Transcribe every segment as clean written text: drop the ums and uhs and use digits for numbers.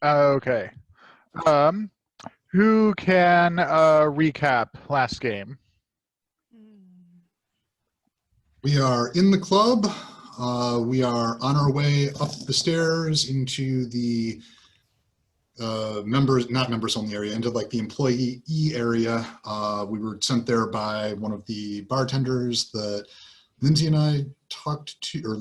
Okay. Um, who can recap last game? We are in the club. We are on our way up the stairs into the not members only area, into like the employee area. We were sent there by one of the bartenders that Lizzie and I talked to.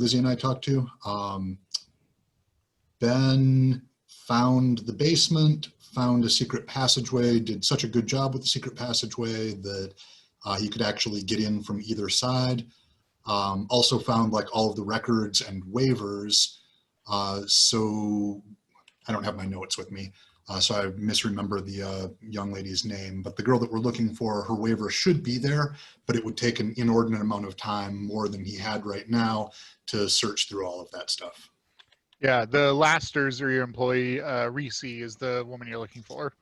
Ben found the basement, found a secret passageway, did such a good job with the secret passageway that he could actually get in from either side. Also found like all of the records and waivers. So I don't have my notes with me, so I misremember the young lady's name. But the girl that we're looking for, her waiver should be there, but it would take an inordinate amount of time, more than he had right now, to search through all of that stuff. Yeah, the Lasters are your employee. Reece is the woman you're looking for.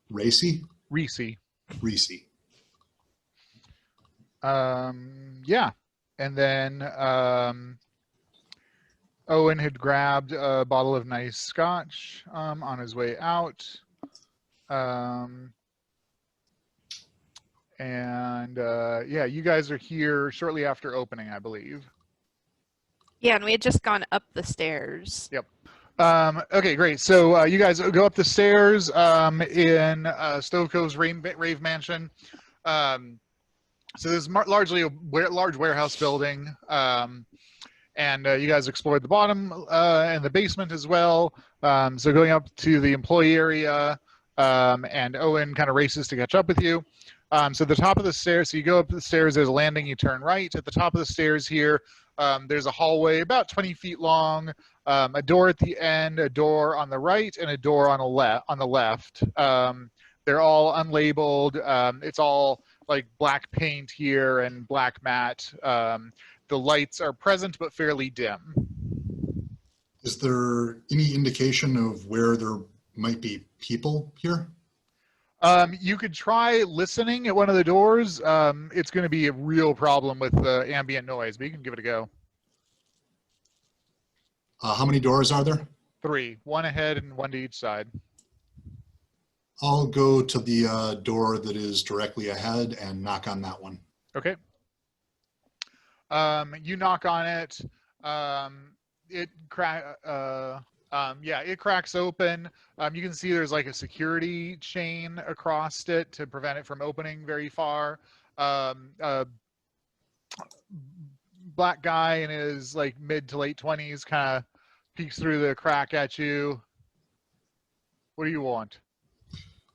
Racy? Reece. Reece. Yeah. And then Owen had grabbed a bottle of nice scotch on his way out. Yeah, you guys are here shortly after opening, I believe. Yeah, and we had just gone up the stairs. Yep. Okay, great. So you guys go up the stairs in Stove Cove's Rave mansion. So this is largely a large warehouse building. And you guys explored the bottom and the basement as well. So going up to the employee area, and Owen kind of races to catch up with you. So the top of the stairs, so you go up the stairs, there's a landing, you turn right. At the top of the stairs here, there's a hallway about 20 feet long, a door at the end, a door on the right, and a door on the left. They're all unlabeled. It's all like black paint here and black matte. The lights are present but fairly dim. Is there any indication of where there might be people here? You could try listening at one of the doors. It's going to be a real problem with the ambient noise, but you can give it a go. How many doors are there? 3, one ahead and one to each side. I'll go to the door that is directly ahead and knock on that one. Okay. You knock on it. It cracks open. You can see there's like a security chain across it to prevent it from opening very far. Black guy in his like mid to late 20s kind of peeks through the crack at you. What do you want?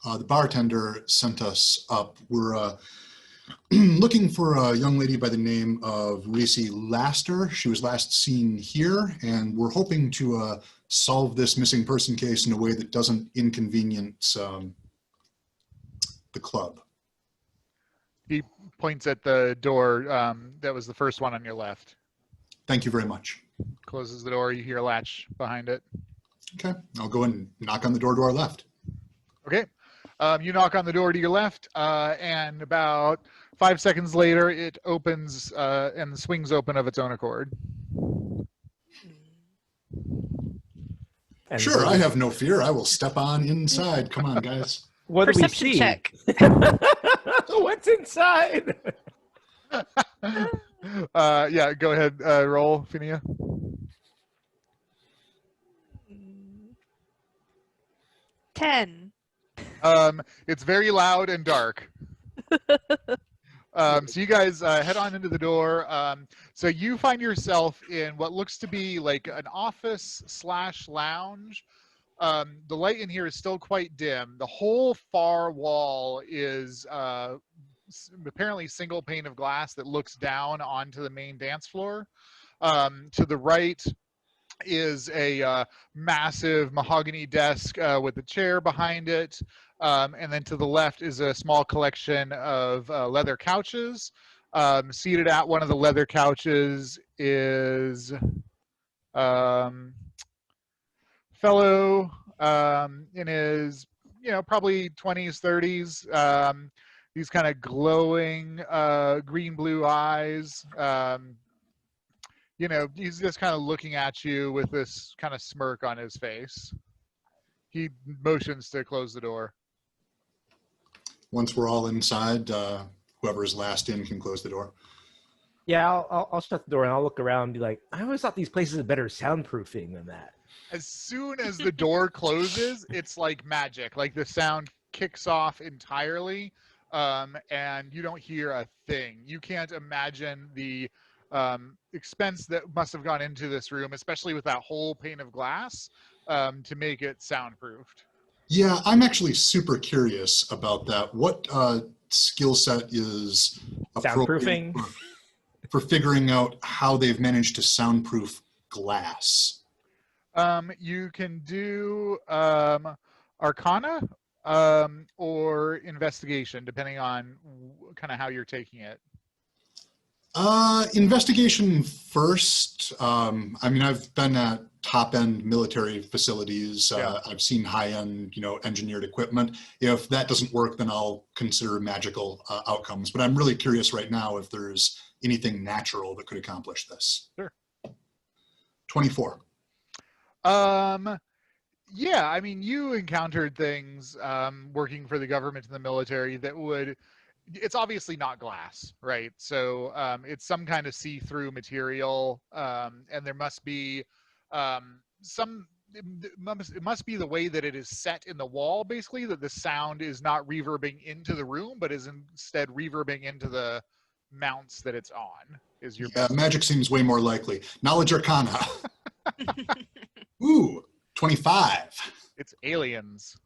The bartender sent us up. We're looking for a young lady by the name of Reece Laster. She was last seen here, and we're hoping to solve this missing person case in a way that doesn't inconvenience the club. He points at the door that was the first one on your left. Thank you very much. Closes the door. You hear a latch behind it. Okay, I'll go and knock on the door to our left. Okay. You knock on the door to your left, and about 5 seconds later, it opens and swings open of its own accord. And sure, I have no fear. I will step on inside. Come on, guys. What Perception do we see? check. What's inside? Yeah, go ahead. Roll, Finnea. 10. It's very loud and dark. So you guys head on into the door. So you find yourself in what looks to be like an office/lounge. The light in here is still quite dim. The whole far wall is apparently single pane of glass that looks down onto the main dance floor. To the right is a massive mahogany desk with a chair behind it. And then to the left is a small collection of leather couches. Seated at one of the leather couches is fellow in his, probably 20s, 30s. These kind of glowing green-blue eyes. He's just kind of looking at you with this kind of smirk on his face. He motions to close the door. Once we're all inside, whoever is last in can close the door. Yeah, I'll shut the door and I'll look around and be like, I always thought these places had better soundproofing than that. As soon as the door closes, it's like magic. Like the sound kicks off entirely, and you don't hear a thing. You can't imagine the expense that must have gone into this room, especially with that whole pane of glass, to make it soundproofed. Yeah, I'm actually super curious about that. What skill set is appropriate Soundproofing? for figuring out how they've managed to soundproof glass? You can do Arcana or Investigation, depending on kind of how you're taking it. Investigation first. I mean, I've been at top-end military facilities. Yeah. I've seen high-end, engineered equipment. If that doesn't work, then I'll consider magical outcomes. But I'm really curious right now if there's anything natural that could accomplish this. Sure. 24. Yeah, I mean, you encountered things working for the government and the military that would. It's obviously not glass, right? So it's some kind of see-through material, and there must be it must be the way that it is set in the wall, basically, that the sound is not reverbing into the room, but is instead reverbing into the mounts that it's on. Is your Yeah, magic seems way more likely. Knowledge Arcana. Ooh, 25. It's aliens.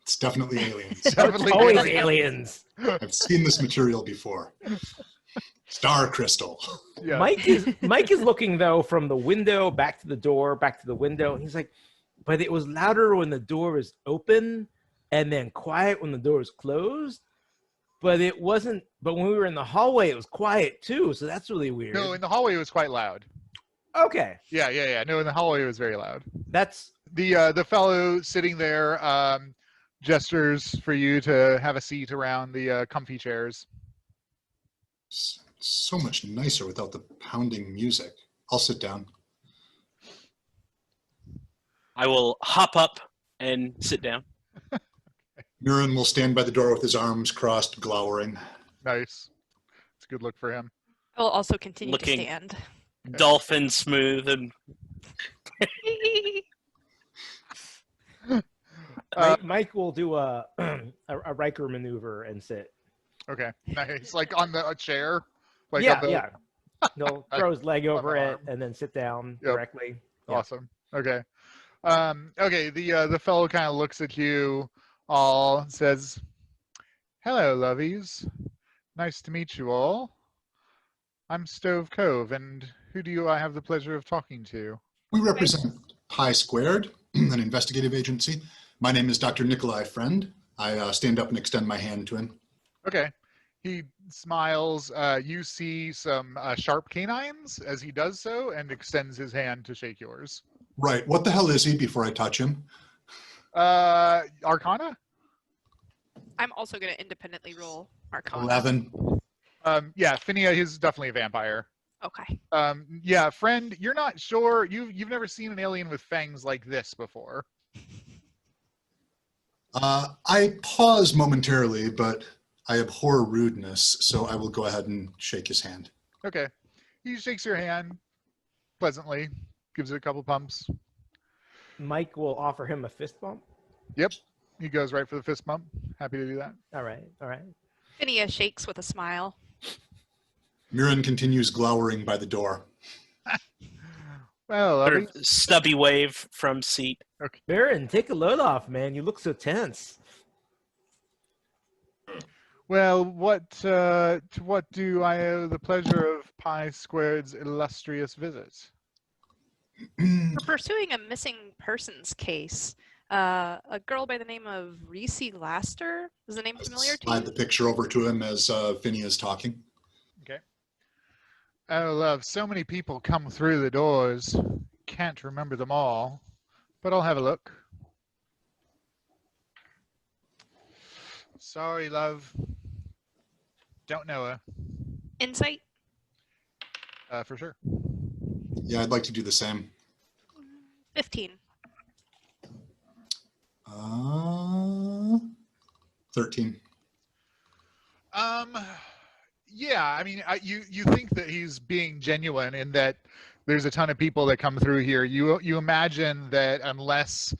It's definitely aliens. Definitely Always aliens. aliens. I've seen this material before. Star crystal. Yeah. Mike is looking though from the window back to the door, back to the window. And he's like, but it was louder when the door was open and then quiet when the door was closed. But it wasn't. But when we were in the hallway, it was quiet too. So that's really weird. No, in the hallway it was quite loud. Okay, Yeah. No, in the hallway it was very loud. that's The fellow sitting there gestures for you to have a seat around the comfy chairs. So much nicer without the pounding music. I'll sit down. I will hop up and sit down. Mhurren will stand by the door with his arms crossed, glowering. Nice. It's a good look for him. I will also continue Looking- to stand. Dolphin smooth and Mike will do a Riker maneuver and sit. Okay, nice. Like on the chair. Like Yeah, on the, yeah. He'll throw his leg over the it arm. and then sit down Yep. directly. Yeah. Awesome. Okay. Okay. The fellow kind of looks at you all and says, "Hello, lovies. Nice to meet you all. I'm Stove Cove, and who do I have the pleasure of talking to?" We represent Pi Squared, an investigative agency. My name is Dr. Nikolai Friend. I stand up and extend my hand to him. Okay. He smiles. You see some sharp canines as he does so and extends his hand to shake yours. Right. What the hell is he before I touch him? Arcana? I'm also going to independently roll Arcana. 11. Yeah, Finnea is definitely a vampire. Okay. Yeah, friend, you're not sure. You've never seen an alien with fangs like this before. I pause momentarily, but I abhor rudeness, so I will go ahead and shake his hand. Okay. He shakes your hand pleasantly, gives it a couple pumps. Mike will offer him a fist bump. Yep. He goes right for the fist bump. Happy to do that. All right, all right. Finnea shakes with a smile. Mhurren continues glowering by the door. Well, sort of stubby wave from seat. Baron, take a load off, man. You look so tense. well, to what do I owe the pleasure of Pi Squared's illustrious visit? We're pursuing a missing persons case. A girl by the name of Reece Laster. Is the name familiar to Slide you? the picture over to him as Finnea is talking. Okay. Oh, love, so many people come through the doors. Can't remember them all, but I'll have a look. Sorry, love. Don't know her, Insight? for sure. Yeah, I'd like to do the same. 15. 13. Yeah, I mean, you think that he's being genuine in that there's a ton of people that come through here. You imagine that unless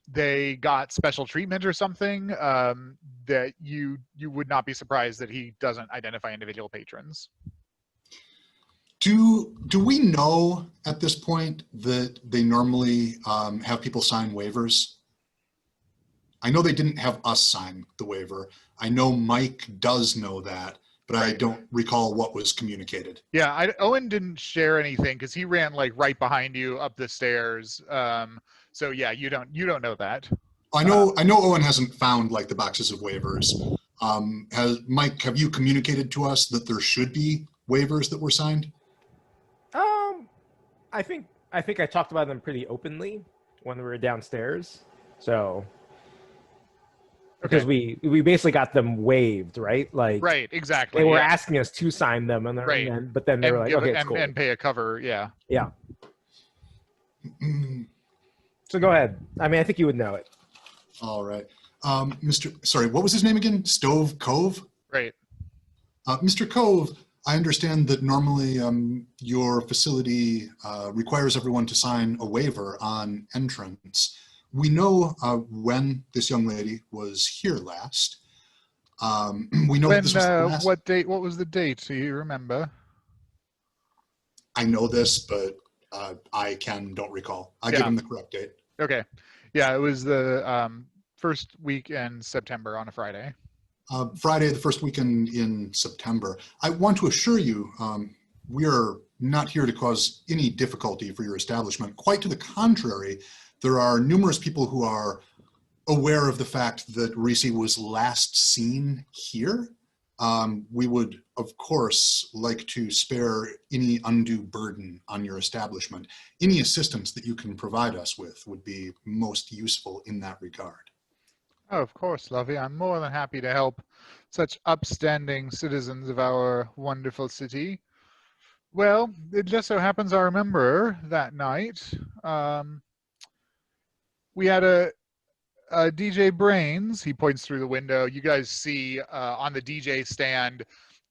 they got special treatment or something, that you would not be surprised that he doesn't identify individual patrons. Do we know at this point that they normally have people sign waivers? I know they didn't have us sign the waiver. I know Mike does know that, but I don't recall what was communicated. Yeah, Owen didn't share anything because he ran like right behind you up the stairs. So yeah, you don't know that. I know Owen hasn't found like the boxes of waivers. Mike, have you communicated to us that there should be waivers that were signed? I think I talked about them pretty openly when we were downstairs. So because we basically got them waived, right? Like right, exactly. They were asking us to sign them, and but then they were like, okay, it's cool. And pay a cover, yeah. Yeah. So go ahead. I mean, I think you would know it. All right. Sorry, what was his name again? Stove Cove? Right. Mr. Cove, I understand that normally your facility requires everyone to sign a waiver on entrance. We know when this young lady was here last. We know that this was the last... What date? What was the date? Do you remember? I know this, but I don't recall. I give him the correct date. Okay. Yeah, it was the first week in September on a Friday. Friday, the first weekend in September. I want to assure you, we are not here to cause any difficulty for your establishment. Quite to the contrary, there are numerous people who are aware of the fact that Reece was last seen here. We would, of course, like to spare any undue burden on your establishment. Any assistance that you can provide us with would be most useful in that regard. Oh, of course, Lovey. I'm more than happy to help such upstanding citizens of our wonderful city. Well, it just so happens I remember that night. We had a DJ Brains. He points through the window. You guys see on the DJ stand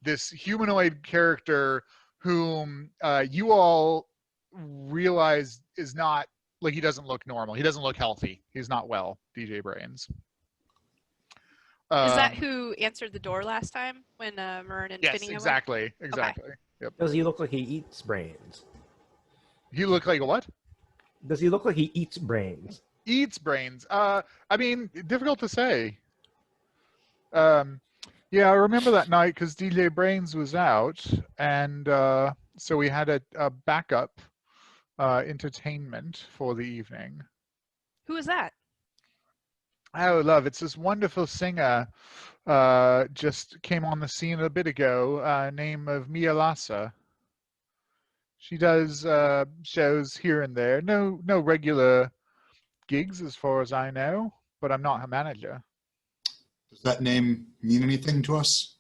this humanoid character whom you all realize is not, like, he doesn't look normal. He doesn't look healthy. He's not well, DJ Brains. Is that who answered the door last time when Mhurren and Finnea Yes, exactly. Okay. Yep. Does he look like he eats brains? He look like a what? Does he look like he eats brains? Eats brains. I mean, difficult to say. Yeah, I remember that night because DJ Brains was out, and so we had a backup entertainment for the evening. Who is that? Oh, love, it's this wonderful singer just came on the scene a bit ago, name of Mia Lassa. She does shows here and there. No regular gigs as far as I know, but I'm not her manager. Does that name mean anything to us?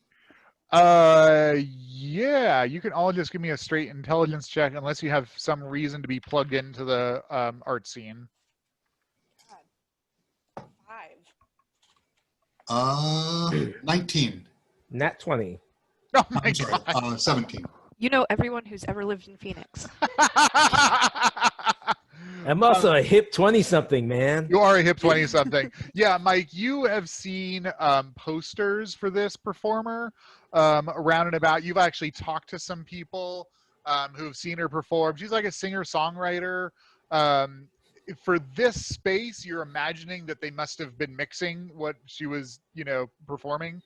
Yeah, you can all just give me a straight intelligence check unless you have some reason to be plugged into the art scene. 19. Nat 20. Oh my I'm sorry, God. 17. You know everyone who's ever lived in Phoenix. I'm also a hip 20-something, man. You are a hip 20-something. Yeah, Mike, you have seen posters for this performer around and about. You've actually talked to some people who've seen her perform. She's like a singer-songwriter. For this space, you're imagining that they must have been mixing what she was, performing.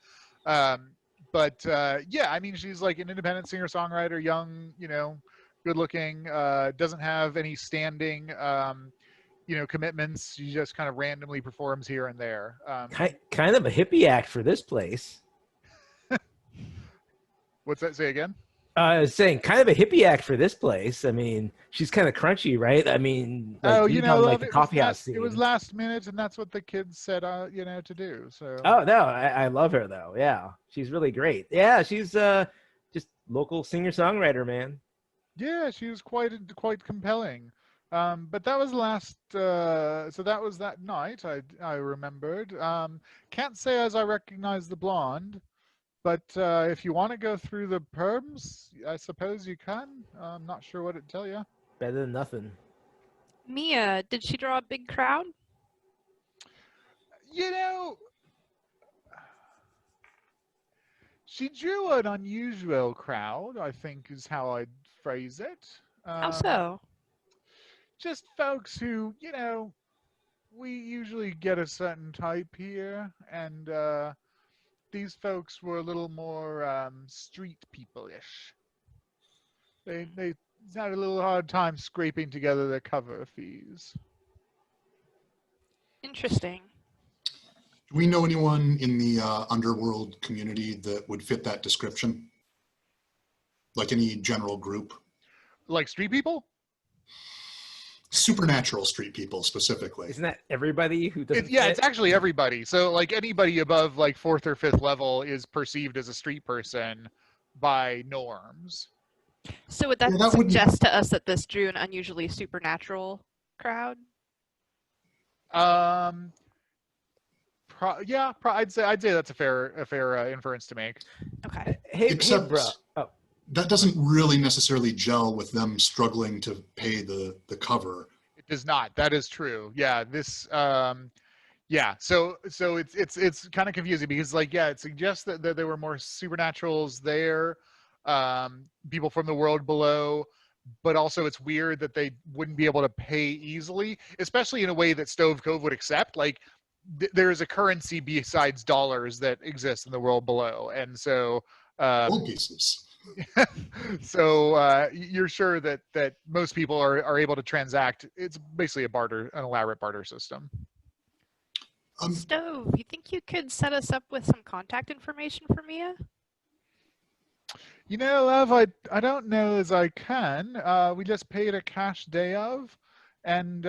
But yeah, I mean, she's like an independent singer-songwriter, young, good-looking, doesn't have any standing, commitments. She just kind of randomly performs here and there. Kind of a hippie act for this place. What's that? Say again? I was saying, kind of a hippie act for this place. I mean, she's kind of crunchy, right? I mean, like, like the coffee house scene. It was last minute, and that's what the kids said, to do. So. Oh no, I love her though. Yeah, she's really great. Yeah, she's just local singer-songwriter, man. Yeah, she was quite compelling. But that was last. So that was that night. I remembered. Can't say as I recognize the blonde, but if you want to go through the perms, I suppose you can. I'm not sure what it'd tell you. Better than nothing. Mia, did she draw a big crowd? You know, she drew an unusual crowd, I think is how I'd phrase it. How so? Just folks who, we usually get a certain type here, and these folks were a little more street people-ish. They had a little hard time scraping together their cover fees. Interesting. Do we know anyone in the underworld community that would fit that description? Like any general group? Like street people? Supernatural street people specifically. Isn't that everybody who doesn't? Yeah, fit? it's actually everybody. So like anybody above like 4th or 5th level is perceived as a street person by norms. So would that Yeah, that wouldn't- suggest to us that this drew an unusually supernatural crowd? I'd say that's a fair inference to make. Okay. Hey, Except bro. Oh, that doesn't really necessarily gel with them struggling to pay the cover. It does not. That is true. Yeah, this yeah, so it's kind of confusing because it suggests that there were more supernaturals there, people from the world below, but also it's weird that they wouldn't be able to pay easily, especially in a way that Stove Cove would accept. Like there is a currency besides dollars that exists in the world below, and so Gold pieces. so you're sure that most people are able to transact. It's basically an elaborate barter system. Stove, you think you could set us up with some contact information for Mia? Love, I don't know as I can. We just paid a cash day of, and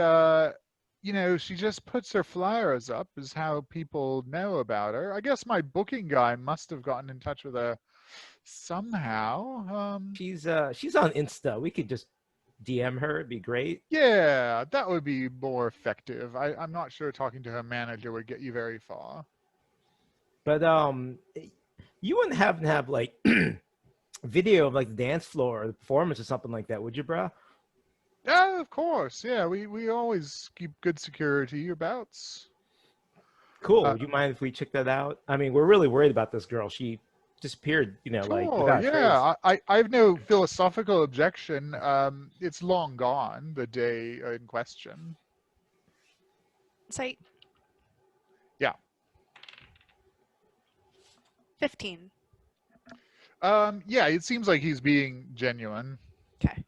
she just puts her flyers up is how people know about her. I guess my booking guy must have gotten in touch with her somehow. she's on Insta. We could just DM her. It'd be great. Yeah, that would be more effective. I'm not sure talking to her manager would get you very far. But you wouldn't happen to have like video of like the dance floor or the performance or something like that, would you, bro? Yeah, of course. Yeah, we always keep good security abouts. Cool. Would you mind if we check that out? I mean, we're really worried about this girl. She disappeared, like without yeah, trace. I have no philosophical objection. It's long gone, the day in question. Say. Yeah. 15. Yeah, it seems like he's being genuine. Okay.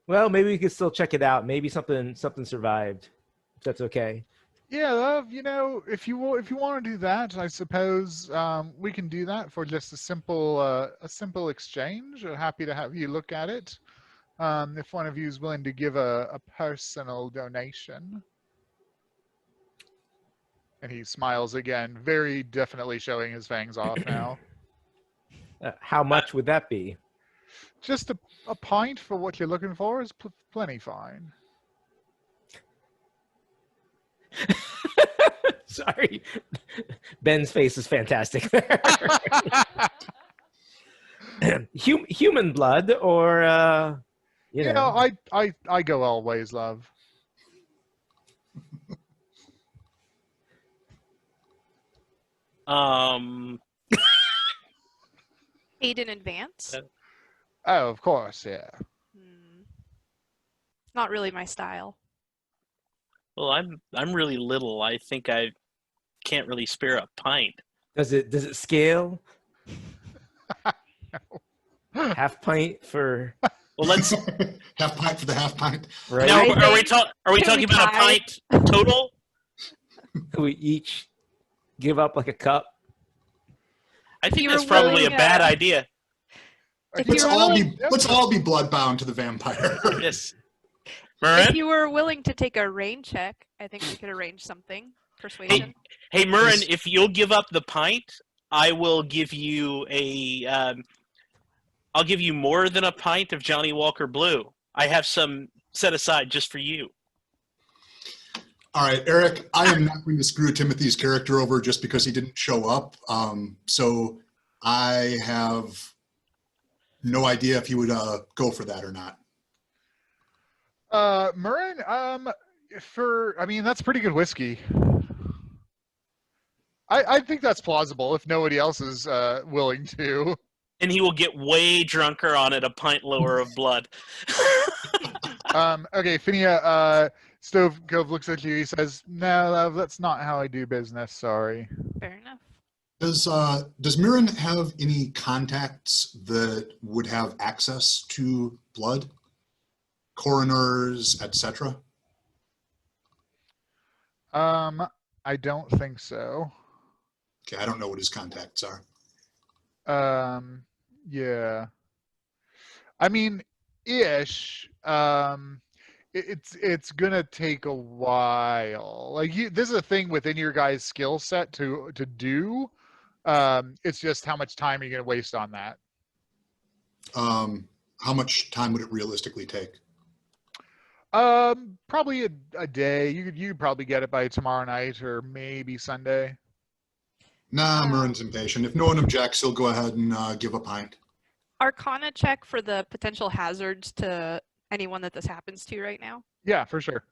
Well, maybe we could still check it out. Maybe something survived. If that's okay. Yeah, love. If you want to do that, I suppose we can do that for just a simple exchange. I'm happy to have you look at it. If one of you is willing to give a personal donation. And he smiles again, very definitely showing his fangs off now. How much would that be? Just a pint for what you're looking for is plenty fine. Sorry. Ben's face is fantastic. Human blood or, I go always, love. Paid in advance? Oh, of course, yeah. Not really my style. Well, I'm really little. I think I can't really spare a pint. Does it scale? Half pint for. Well, let's Half pint for the half pint. Right. now. I Are we think- talking can we about a tie? pint total? We each give up like a cup. I think you that's were probably willing, a bad idea. If Let's you were all willing, be let's all be bloodbound to the vampire. Yes. if Mhurren? you were willing to take a rain check, I think we could arrange something. Persuasion. Hey, Mhurren, if you'll give up the pint, I will give you I'll give you more than a pint of Johnny Walker Blue. I have some set aside just for you. All right, Erik, I am not going to screw Timothy's character over just because he didn't show up. So I have no idea if he would go for that or not. Mhurren, I mean, that's pretty good whiskey. I think that's plausible if nobody else is willing to. And he will get way drunker on it, a pint lower of blood. Okay, Finnea, Stove Cove looks at you. He says, "No, love, that's not how I do business. Sorry." Fair enough. Does Mhurren have any contacts that would have access to blood? Coroners, etc.? I don't think so. Okay, I don't know what his contacts are. Yeah. I mean, ish. It's gonna take a while. Like this is a thing within your guys' skill set to do. It's just how much time are you gonna waste on that? How much time would it realistically take? Probably a day. You could probably get it by tomorrow night or maybe Sunday. Nah, Murren's impatient. If no one objects, he'll go ahead and give a pint. Arcana check for the potential hazards to anyone that this happens to right now. Yeah, for sure.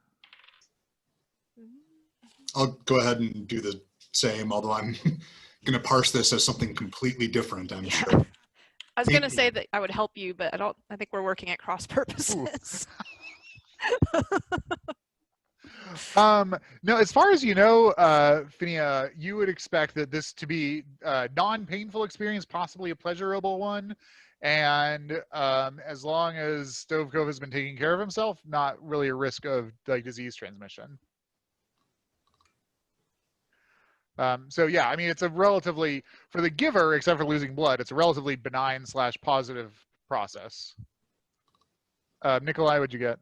I'll go ahead and do the same, although I'm going to parse this as something completely different, I'm sure. I was going to say that I would help you, but I think we're working at cross purposes. No, as far as you know, Finnea, you would expect that this to be a non-painful experience, possibly a pleasurable one. And as long as Stove Cove has been taking care of himself, not really a risk of like disease transmission. So yeah, I mean, it's a relatively, for the giver, except for losing blood, it's a relatively benign / positive process. Nikolai, what'd you get?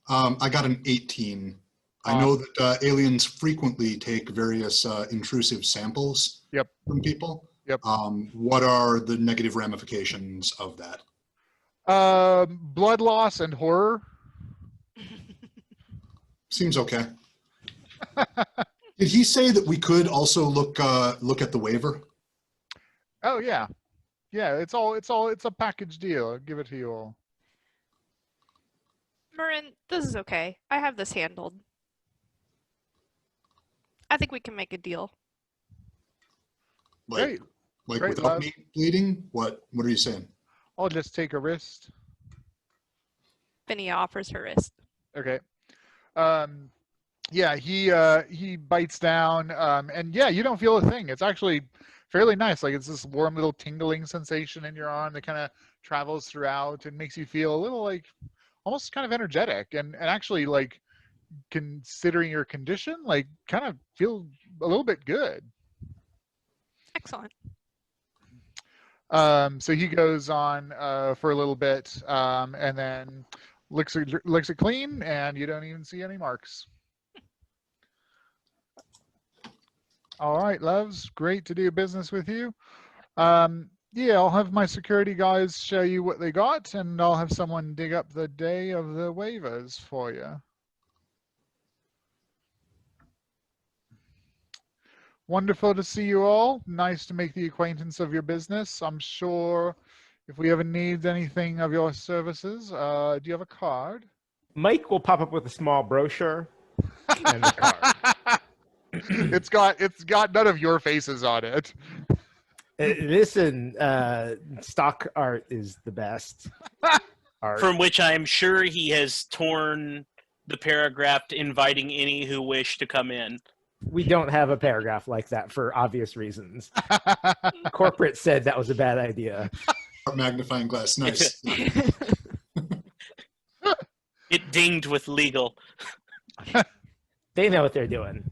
I got an 18. I know that aliens frequently take various intrusive samples from people. Yep. What are the negative ramifications of that? Blood loss and horror. Seems okay. Did he say that we could also look at the waiver? Oh yeah, yeah. It's a package deal. I'll give it to you all. Mhurren, this is okay. I have this handled. I think we can make a deal. Great. Like Great, without love. me bleeding? What are you saying? I'll just take a wrist. Finnea offers her wrist. Okay. Yeah, he bites down, and yeah, you don't feel a thing. It's actually fairly nice. Like it's this warm little tingling sensation in your arm that kind of travels throughout and makes you feel a little like almost kind of energetic and actually like considering your condition, like kind of feel a little bit good. Excellent. So he goes on for a little bit, and then licks it clean, and you don't even see any marks. All right, loves. Great to do business with you. Yeah, I'll have my security guys show you what they got, and I'll have someone dig up the day of the waivers for you. Wonderful to see you all. Nice to make the acquaintance of your business. I'm sure if we ever need anything of your services, do you have a card? Mike will pop up with a small brochure and the card. It's got none of your faces on it. Listen, stock art is the best art. From which I am sure he has torn the paragraph inviting any who wish to come in. We don't have a paragraph like that for obvious reasons. Corporate said that was a bad idea. Magnifying glass, nice. It dinged with legal. They know what they're doing.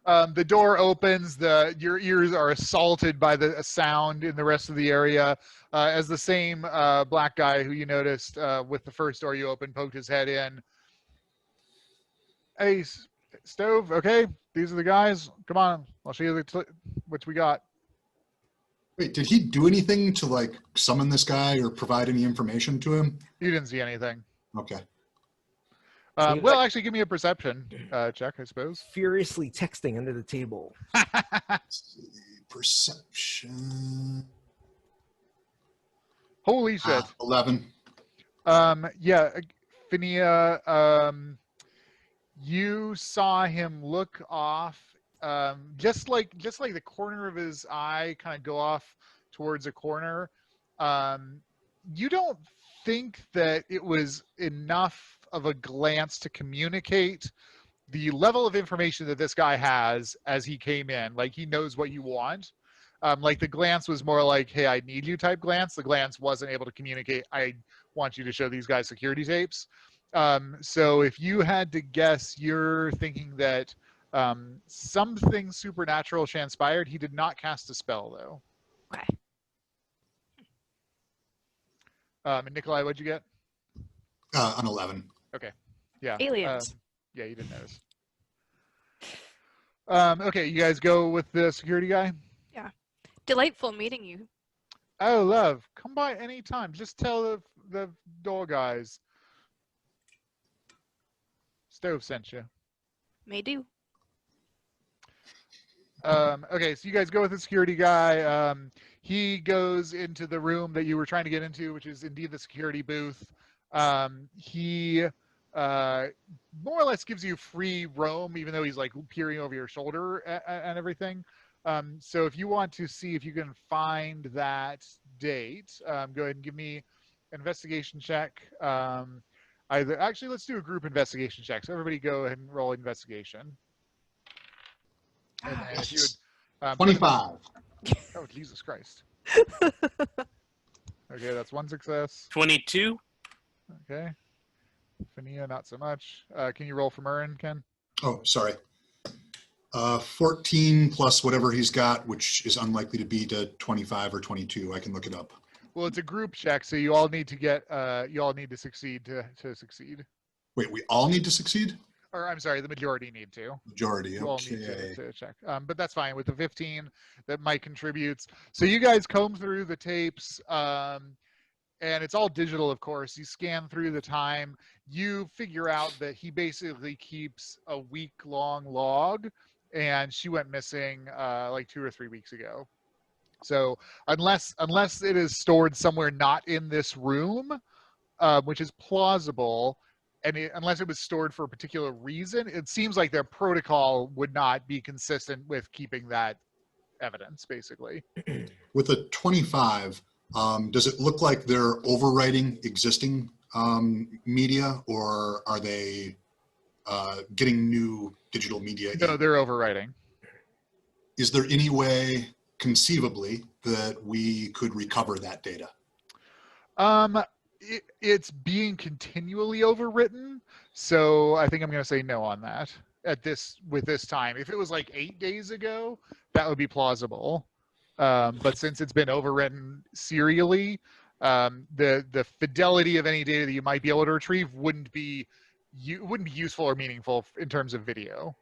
The door opens. Your ears are assaulted by the sound in the rest of the area as the same black guy who you noticed with the first door you opened poked his head in. Hey, Stove, okay? These are the guys. Come on, I'll show you what we got. Wait, did he do anything to like summon this guy or provide any information to him? You didn't see anything. Okay. Seems Well, like- actually, give me a perception check, I suppose. Furiously texting under the table. Let's see, perception. Holy shit. 11. Yeah, Finnea, you saw him look off, just like the corner of his eye kind of go off towards a corner. You don't think that it was enough of a glance to communicate the level of information that this guy has as he came in. Like, he knows what you want. Like, the glance was more like, hey, I need you type glance. The glance wasn't able to communicate, I want you to show these guys security tapes. So if you had to guess, you're thinking that something supernatural transpired. He did not cast a spell, though. Okay. And Nikolai, what'd you get? An 11. Yeah. Aliens. Yeah, you didn't notice. Okay, you guys go with the security guy? Delightful meeting you. Oh, love, come by anytime. Just tell the door guys Stove sent you. May do. Okay, so you guys go with the security guy. He goes into the room that you were trying to get into, which is indeed the security booth. He more or less gives you free roam, even though he's like peering over your shoulder and everything. So if you want to see if you can find that date, go ahead and give me an investigation check. Actually, let's do a group investigation check. So everybody go ahead and roll investigation. And then if you would, 25. oh, Jesus Christ. Okay, that's one success. 22. Okay. Finnea, not so much. Can you roll for Mhurren, Ken? Oh, sorry. 14 plus whatever he's got, which is unlikely to be to 25 or 22. I can look it up. Well, it's a group check, so you all need to get, you all need to succeed to succeed. Wait, we all need to succeed? Or I'm sorry, the majority need to. Majority, You all need okay. to check. But that's fine with the 15 that Mike contributes. So you guys comb through the tapes, and it's all digital, of course. You scan through the time. You figure out that he basically keeps a week-long log, and she went missing like 2 or 3 weeks ago. So unless it is stored somewhere not in this room, which is plausible, and unless it was stored for a particular reason, it seems like their protocol would not be consistent with keeping that evidence, basically. With a 25, does it look like they're overwriting existing media, or are they getting new digital media? No, they're overwriting. Is there any way, conceivably, that we could recover that data? It's being continually overwritten, so I think I'm going to say no on that with this time. If it was like 8 days ago, that would be plausible. But since it's been overwritten serially, the fidelity of any data that you might be able to retrieve wouldn't be useful or meaningful in terms of video.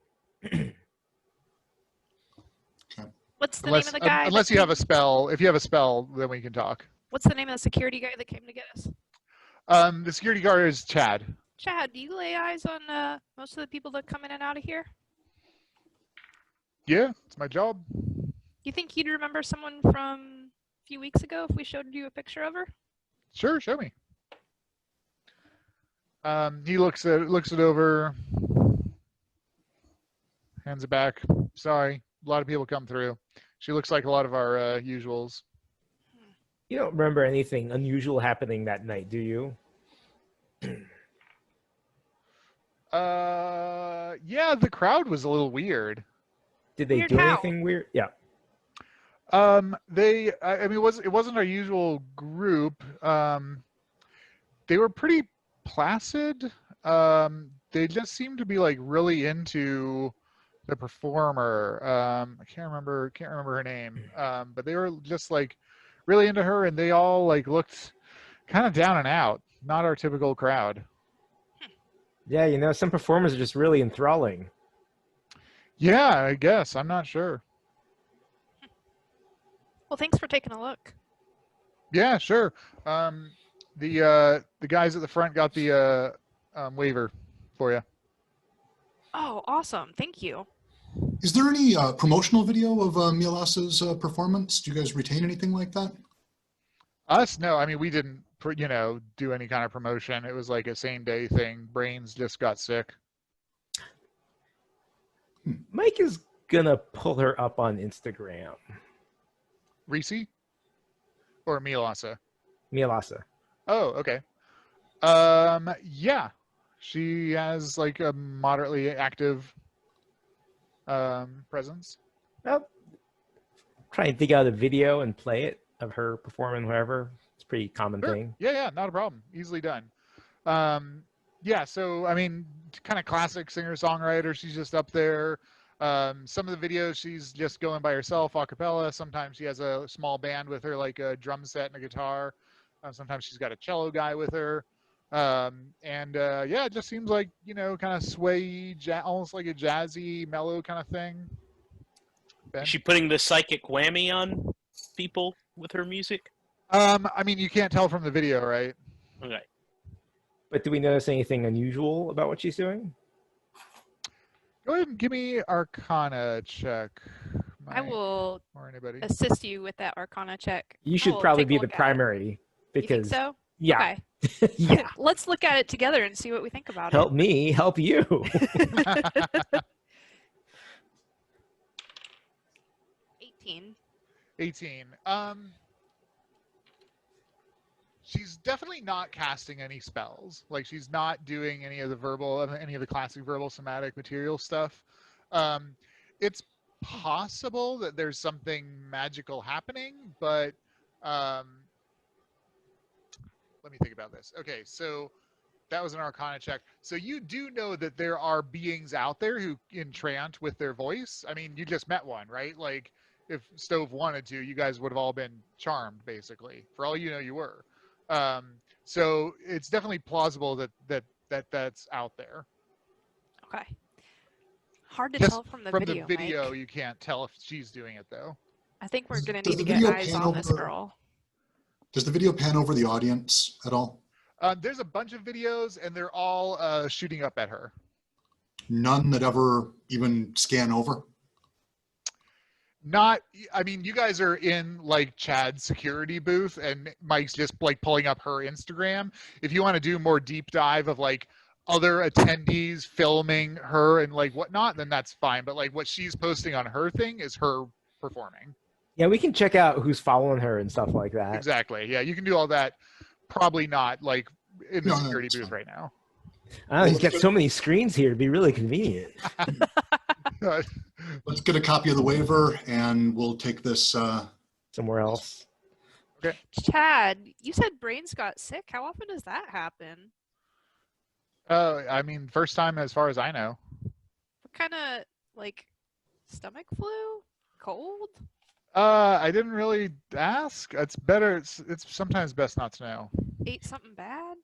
What's the name of the guy? Unless you have a spell. If you have a spell, then we can talk. What's the name of the security guy that came to get us? The security guard is Chad. Chad, do you lay eyes on most of the people that come in and out of here? Yeah, it's my job. You think you'd remember someone from a few weeks ago if we showed you a picture of her? Sure, show me. He looks it over, hands it back. Sorry, a lot of people come through. She looks like a lot of our usuals. You don't remember anything unusual happening that night, do you? Yeah, the crowd was a little weird. Did they Weird do how? anything weird? Yeah. I mean, it wasn't our usual group. They were pretty placid. They just seemed to be like really into the performer. I can't remember her name. But they were just like really into her, and they all like looked kind of down and out. Not our typical crowd. Yeah, you know, some performers are just really enthralling. Yeah, I guess. I'm not sure. Well, thanks for taking a look. Yeah, sure. The guys at the front got the waiver for you. Oh, awesome. Thank you. Is there any promotional video of Mielasa's performance? Do you guys retain anything like that? Us? No, I mean, we didn't, do any kind of promotion. It was like a same day thing. Brains just got sick. Mike is gonna pull her up on Instagram. Reece? Or Mielasa? Mielasa. Oh, okay. Yeah. She has like a moderately active presence. Well, try and dig out a video and play it of her performing whatever. It's a pretty common Sure. thing. Yeah, not a problem. Easily done. Yeah, so I mean, kind of classic singer-songwriter. She's just up there. Some of the videos she's just going by herself, a cappella. Sometimes she has a small band with her, like a drum set and a guitar. Sometimes she's got a cello guy with her. Yeah, it just seems like, kind of sway, almost like a jazzy, mellow kind of thing. Ben? Is she putting the psychic whammy on people with her music? I mean, you can't tell from the video, right? Okay. But do we notice anything unusual about what she's doing? Go ahead and give me Arcana check. I Mike, will or anybody. assist you with that Arcana check. You I should will probably take a be the look at it. primary You because think so? yeah, Okay. yeah. Let's look at it together and see what we think about Help me, help you. it. 18. 18. She's definitely not casting any spells. Like, she's not doing any of the classic verbal somatic material stuff. It's possible that there's something magical happening, but let me think about this. Okay, so that was an Arcana check. So you do know that there are beings out there who entrant with their voice. I mean, you just met one, right? Like, if Stove wanted to, you guys would have all been charmed, basically. For all you know, you were. So it's definitely plausible that's out there. Okay. Hard to Just tell from the From video, the video, Mike. you can't tell if she's doing it, though. I think we're going to Does need to the get video eyes pan on this over- girl. Does the video pan over the audience at all? There's a bunch of videos, and they're all shooting up at her. None that ever even scan over? I mean, you guys are in like Chad's security booth, and Mike's just like pulling up her Instagram. If you want to do more deep dive of like other attendees filming her and like whatnot, then that's fine. But like what she's posting on her thing is her performing. Yeah, we can check out who's following her and stuff like that. Exactly. Yeah, you can do all that. Probably not like in the No, security that's booth fine. right now. Oh, he's got so many screens here. It'd be really convenient. Let's get a copy of the waiver and we'll take this. Somewhere else. Chad, you said Brains got sick. How often does that happen? I mean, first time as far as I know. What kind of, like, stomach flu? Cold? I didn't really ask. It's better. It's sometimes best not to know. Ate something bad?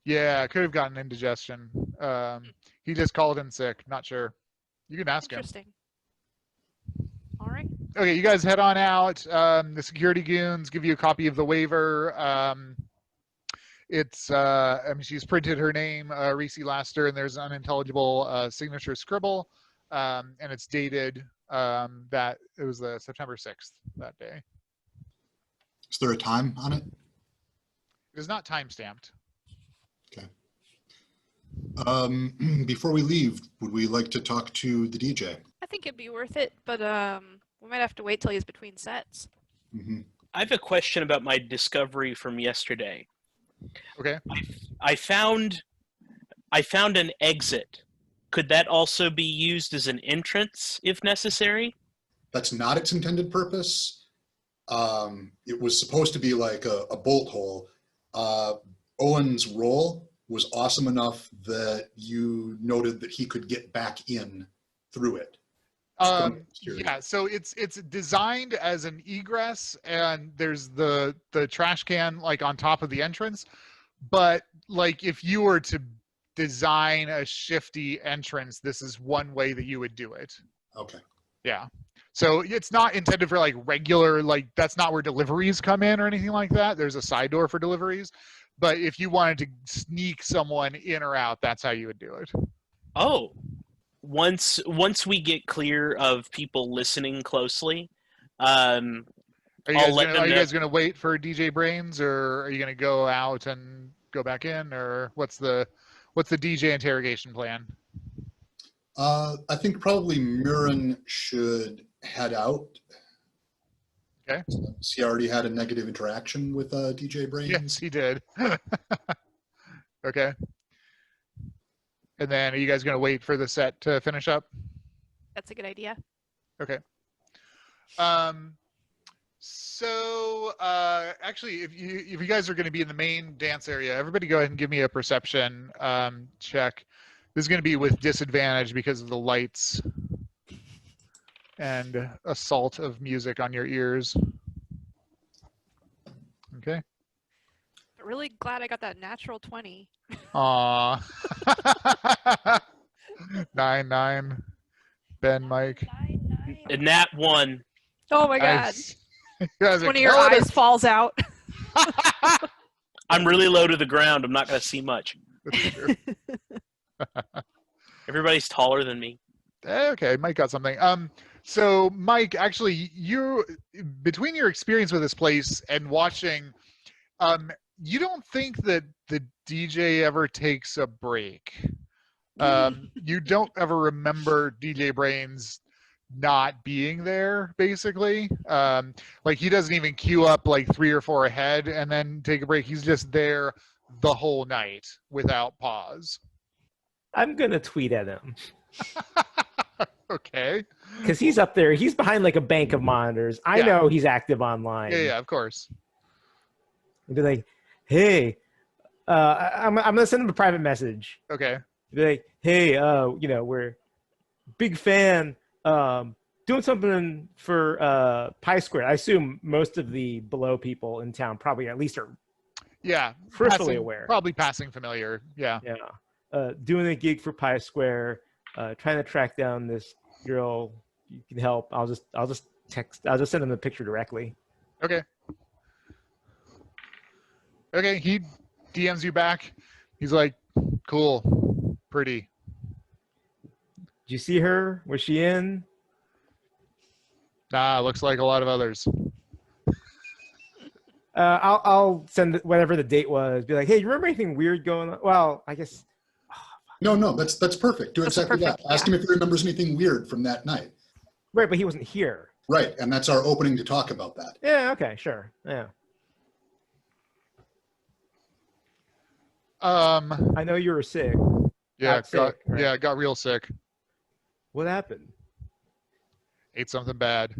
Yeah, could have gotten indigestion. He just called in sick. Not sure. You can ask him. Interesting. All right. Okay, you guys head on out. The security goons give you a copy of the waiver. I mean, she's printed her name, Reece Laster, and there's an unintelligible signature scribble, and it's dated that it was the September 6th that day. Is there a time on it? It is not time stamped. Okay. Before we leave, would we like to talk to the DJ? I think it'd be worth it, but we might have to wait till he's between sets. Mm-hmm. I have a question about my discovery from yesterday. Okay. I found an exit. Could that also be used as an entrance if necessary? That's not its intended purpose. It was supposed to be like a bolt hole. Owen's role was awesome enough that you noted that he could get back in through it. Yeah, so it's designed as an egress, and there's the trash can like on top of the entrance. But like if you were to design a shifty entrance, this is one way that you would do it. Okay. Yeah. So it's not intended for like regular, like that's not where deliveries come in or anything like that. There's a side door for deliveries. But if you wanted to sneak someone in or out, that's how you would do it. Oh, once we get clear of people listening closely, Are you I'll let them know. guys gonna wait for DJ Brains, or are you gonna go out and go back in, or what's the DJ interrogation plan? I think probably Mhurren should head out. Okay. Since he already had a negative interaction with DJ Brains. Yes, he did. Okay. And then are you guys going to wait for the set to finish up? That's a good idea. Okay. So actually, if you guys are going to be in the main dance area, everybody go ahead and give me a perception check. This is going to be with disadvantage because of the lights and assault of music on your ears. Okay. Really glad I got that natural 20. Aw. 9. Ben, Mike. and that one. Oh my god. Nice. You guys are One of your killing eyes it. falls out. I'm really low to the ground. I'm not going to see much. That's true. Everybody's taller than me. Okay, Mike got something. So Mike, actually, you between your experience with this place and watching, you don't think that the DJ ever takes a break. You don't ever remember DJ Brains not being there, basically. Like he doesn't even queue up like 3 or 4 ahead and then take a break. He's just there the whole night without pause. I'm gonna tweet at him Okay. because he's up there. He's behind like a bank of monitors. I Yeah. know he's active online. Yeah, of course. I'd be like, hey, I'm gonna send him a private message. Okay. Be like, hey, we're big fan. Doing something for Pi Squared. I assume most of the below people in town probably at least are Yeah. peripherally aware. Probably passing familiar. Yeah. Yeah. Doing a gig for Pi Square, trying to track down this girl. You can help. I'll just send him the picture directly. Okay. Okay, he DMs you back. He's like, cool, pretty. Did you see her? Was she in? Nah, looks like a lot of others. I'll send whatever the date was. Be like, hey, you remember anything weird going on? Well, I guess. No, that's perfect. Do That's exactly perfect, that. Ask him if he remembers anything weird from that night. Right, but he wasn't here. Right, and that's our opening to talk about that. Yeah. Okay. Sure. Yeah. I know you were sick. Yeah, Sick, right? got real sick. What happened? Ate something bad.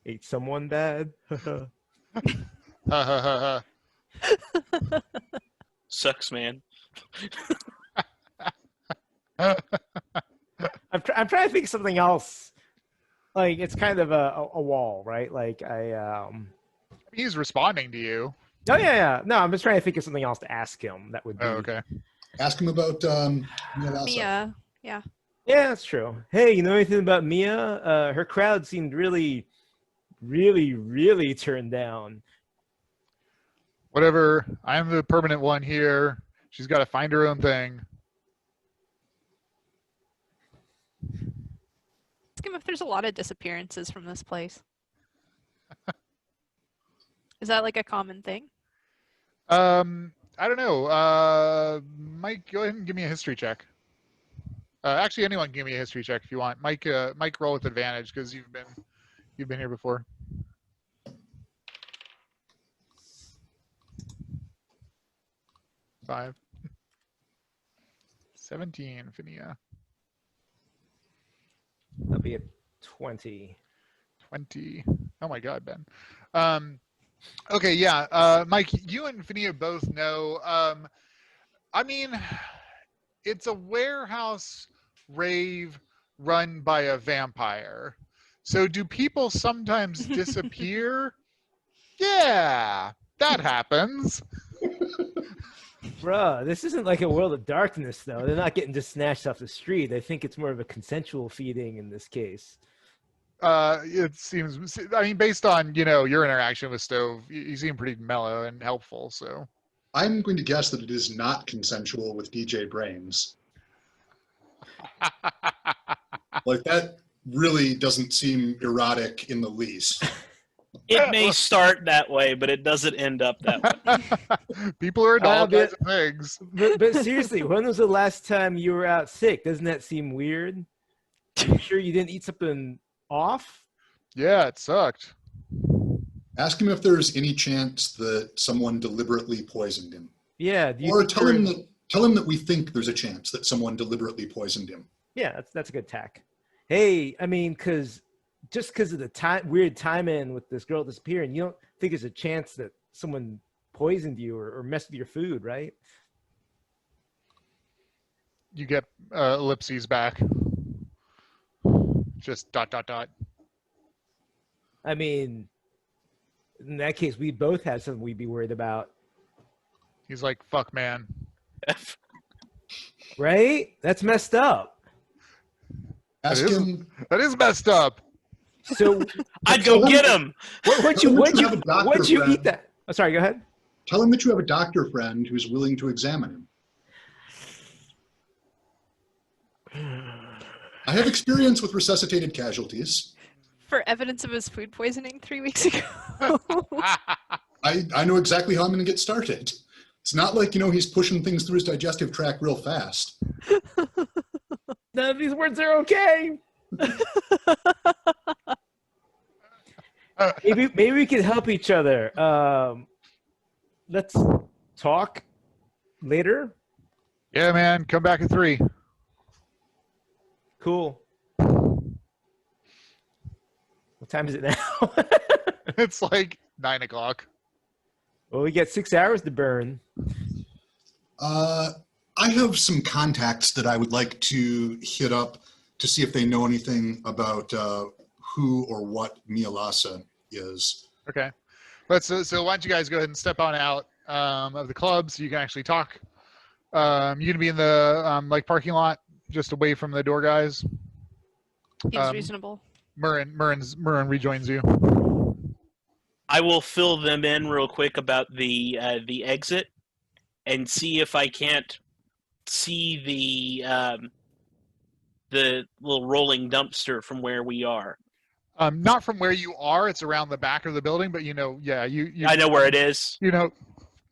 Ate someone bad? Ha ha ha Sucks, man. ha. I'm trying to think of something else. Like it's kind of a wall, right? Like He's responding to you. Oh yeah. No, I'm just trying to think of something else to ask him. That would be. Oh, okay. Ask him about Mia. Yeah. Yeah, that's true. Hey, you know anything about Mia? Her crowd seemed really, really, really turned down. Whatever. I'm the permanent one here. She's got to find her own thing. Ask him if there's a lot of disappearances from this place. Is that like a common thing? I don't know. Mike, go ahead and give me a history check. Actually, anyone can give me a history check if you want. Mike, roll with advantage because you've been here before. 5. 17, Finnea. That'll be a 20. 20. Oh my God, Ben. Okay, yeah. Mike, you and Finnea both know. I mean, it's a warehouse rave run by a vampire. So do people sometimes disappear? Yeah, that happens. Bruh, this isn't like a world of darkness, though. They're not getting just snatched off the street. I think it's more of a consensual feeding in this case. It seems. I mean, based on your interaction with Stove, you seem pretty mellow and helpful. So I'm going to guess that it is not consensual with DJ Brains. Like, that really doesn't seem erotic in the least. It may start that way, but it doesn't end up that way. People are into all but- kinds of things. But seriously, when was the last time you were out sick? Doesn't that seem weird? Are you sure you didn't eat something off? Yeah, it sucked. Ask him if there's any chance that someone deliberately poisoned him. Yeah. Do you Or think tell there him is- that we think there's a chance that someone deliberately poisoned him. Yeah, that's a good tack. Hey, I mean, because of the weird timing with this girl disappearing, you don't think there's a chance that someone poisoned you or messed with your food, right? You get ellipses back. Just ... I mean, in that case, we both have something we'd be worried about, He's like, fuck, man. right? That's messed up. Ask him. That is messed up. So I'd go get him. what'd Tell him that you you have a doctor what'd you friend. eat that? Oh, sorry, go ahead. Tell him that you have a doctor friend who's willing to examine him. I have experience with resuscitated casualties. For evidence of his food poisoning 3 weeks ago. I know exactly how I'm going to get started. It's not like, he's pushing things through his digestive tract real fast. None of these words are okay. Maybe we can help each other. Let's talk later. Yeah, man. Come back at 3. Cool. What time is it now? It's like 9 o'clock. Well, we got 6 hours to burn. I have some contacts that I would like to hit up to see if they know anything about who or what Mialasa is. Okay. So why don't you guys go ahead and step on out of the club so you can actually talk. You're gonna be in the parking lot, just away from the door guys. Seems reasonable. Mhurren rejoins you. I will fill them in real quick about the exit and see if I can't see the little rolling dumpster from where we are. Not from where you are. It's around the back of the building, but you I know where it is.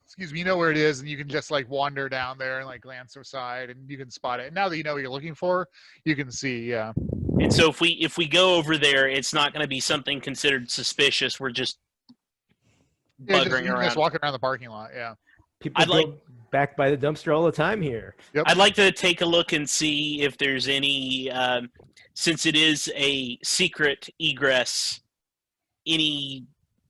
Excuse me, you know where it is, and you can just wander down there and glance aside, and you can spot it. And now that you know what you're looking for, you can see. Yeah. And so if we go over there, it's not going to be something considered suspicious. We're just buggering You're around. just walking around the parking lot. Yeah. People go back by the dumpster all the time here. Yep. I'd like to take a look and see if there's any, since it is a secret egress, any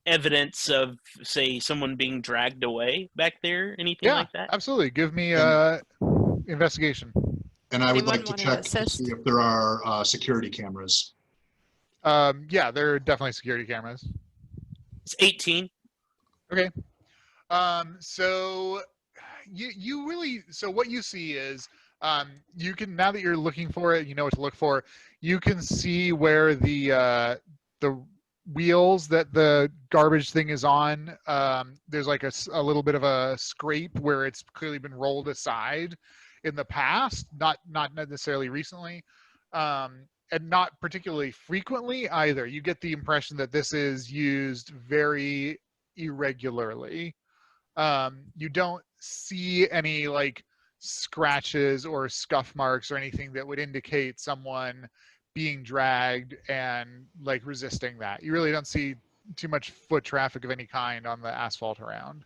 evidence of, say, someone being dragged away back there, anything like that? Absolutely. Give me investigation. And I would Anyone like to wanna check to assist? see if there are security cameras. Yeah, there are definitely security cameras. It's 18. Okay. So you really, so what you see is you can, now that you're looking for it, you know what to look for, you can see where the wheels that the garbage thing is on, there's a little bit of a scrape where it's clearly been rolled aside in the past, not necessarily recently, and not particularly frequently either. You get the impression that this is used very irregularly. You don't see any scratches or scuff marks or anything that would indicate someone being dragged and resisting that. You really don't see too much foot traffic of any kind on the asphalt around.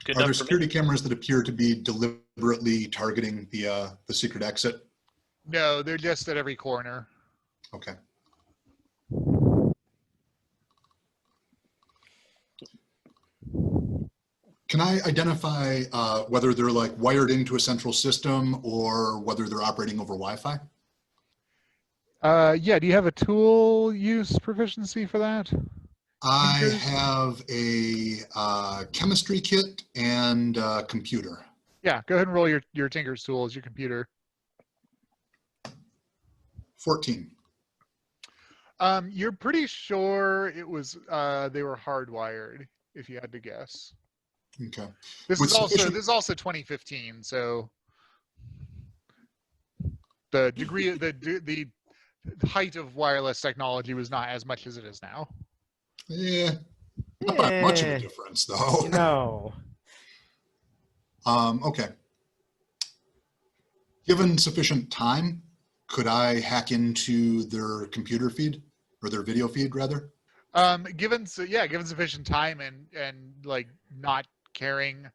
Good Are there enough for me. security cameras that appear to be deliberately targeting the secret exit? No, they're just at every corner. Okay. Can I identify whether they're wired into a central system or whether they're operating over Wi-Fi? Yeah, do you have a tool use proficiency for that? I Tinkers? have a chemistry kit and a computer. Yeah, go ahead and roll your Tinker's tool as your computer. 14. You're pretty sure it was they were hardwired, if you had to guess. Okay. This With is also 2015, so the degree the height of wireless technology was not as much as it is now. Yeah. Not by much of a difference, though. No. Okay. Given sufficient time, could I hack into their computer feed or their video feed rather? Given sufficient time and like not caring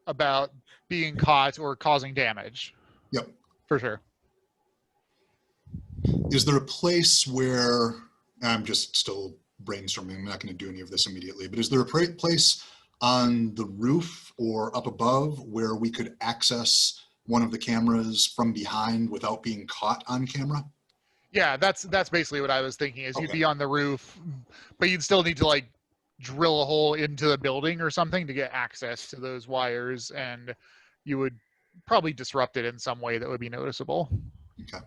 about being caught or causing damage. Yep. For sure. Is there a place where, I'm just still brainstorming, I'm not going to do any of this immediately, but is there a place on the roof or up above where we could access one of the cameras from behind without being caught on camera? Yeah, that's basically what I was thinking, is you'd Okay. be on the roof, but you'd still need to like drill a hole into the building or something to get access to those wires, and you would probably disrupt it in some way that would be noticeable. Okay.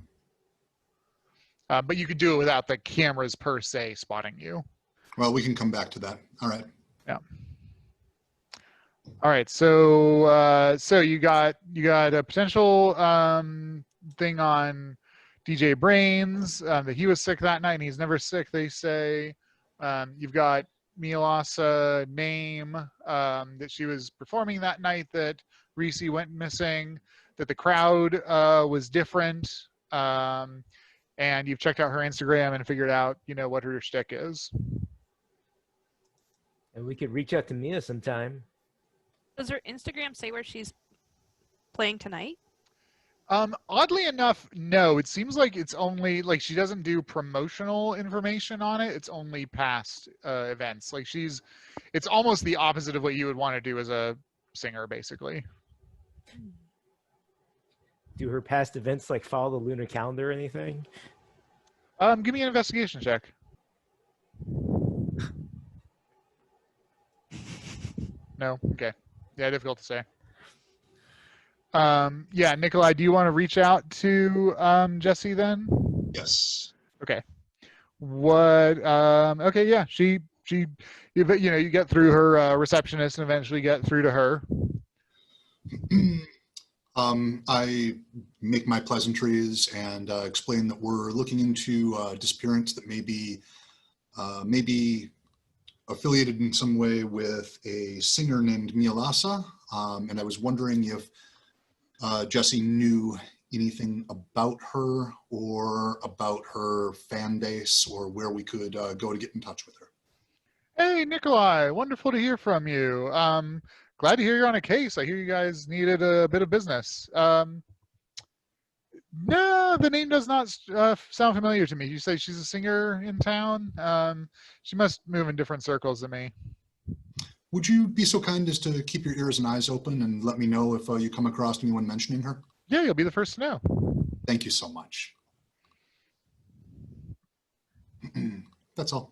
But you could do it without the cameras per se spotting you. Well, we can come back to that. All right. Yeah. All right. So you got a potential thing on DJ Brains that he was sick that night, and he's never sick, they say. You've got Mialasa name that she was performing that night that Reece went missing, that the crowd was different. And you've checked out her Instagram and figured out, what her shtick is. And we could reach out to Mia sometime. Does her Instagram say where she's playing tonight? Oddly enough, no. It seems like it's only like she doesn't do promotional information on it. It's only past events. Like it's almost the opposite of what you would want to do as a singer, basically. Do her past events like follow the lunar calendar or anything? Give me an investigation check. No? Okay. Yeah, difficult to say. Yeah, Nikolai, do you want to reach out to Jesse then? Yes. Okay. Okay, yeah, you get through her receptionist and eventually get through to her. I make my pleasantries and explain that we're looking into disappearance that may be affiliated in some way with a singer named Mialasa, and I was wondering if Jesse knew anything about her or about her fan base or where we could go to get in touch with her. Hey, Nikolai, wonderful to hear from you. Glad to hear you're on a case. I hear you guys needed a bit of business. No, the name does not sound familiar to me. You say she's a singer in town? She must move in different circles than me. Would you be so kind as to keep your ears and eyes open and let me know if you come across anyone mentioning her? Yeah, you'll be the first to know. Thank you so much. That's all.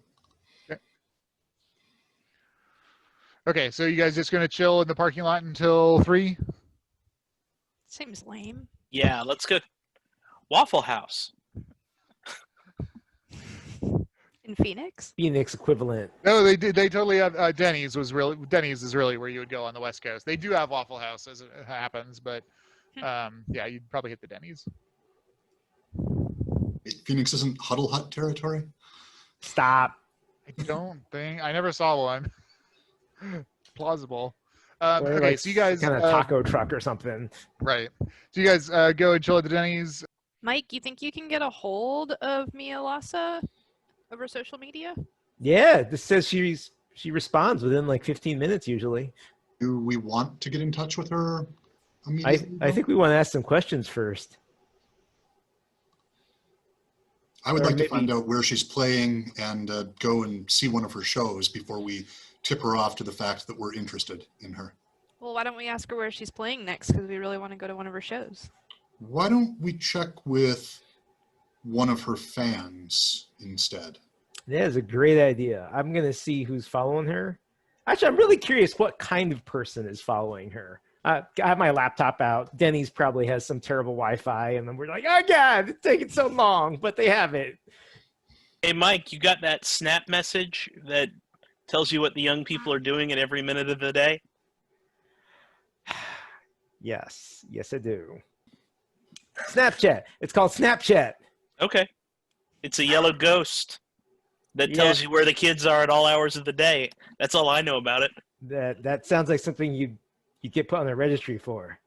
Okay, so you guys just going to chill in the parking lot until 3? Seems lame. Yeah, let's go. Waffle House. In Phoenix? Phoenix equivalent. No, they did. They totally have. Denny's is really where you would go on the West Coast. They do have Waffle House as it happens, but yeah, you'd probably hit the Denny's. Phoenix isn't Huddle Hut territory? Stop. I don't think I never saw one. Plausible. Or Okay, like so you guys kind of taco truck or something. right. So you guys go and chill at the Denny's. Mike, you think you can get a hold of Mialasa over social media? Yeah, this says she responds within like 15 minutes usually. Do we want to get in touch with her immediately? I think we want to ask some questions first. I would or like to maybe- find out where she's playing and go and see one of her shows before we tip her off to the fact that we're interested in her. Well, why don't we ask her where she's playing next? Because we really want to go to one of her shows. Why don't we check with one of her fans instead? That is a great idea. I'm going to see who's following her. Actually, I'm really curious what kind of person is following her. I have my laptop out. Denny's probably has some terrible Wi-Fi, and then we're like, oh God, it's taking so long, but they have it. Hey, Mike, you got that Snap message that tells you what the young people are doing at every minute of the day? Yes, I do. Snapchat. It's called Snapchat. Okay. It's a yellow ghost that tells you where the kids are at all hours of the day. That's all I know about it. That sounds like something you get put on the registry for.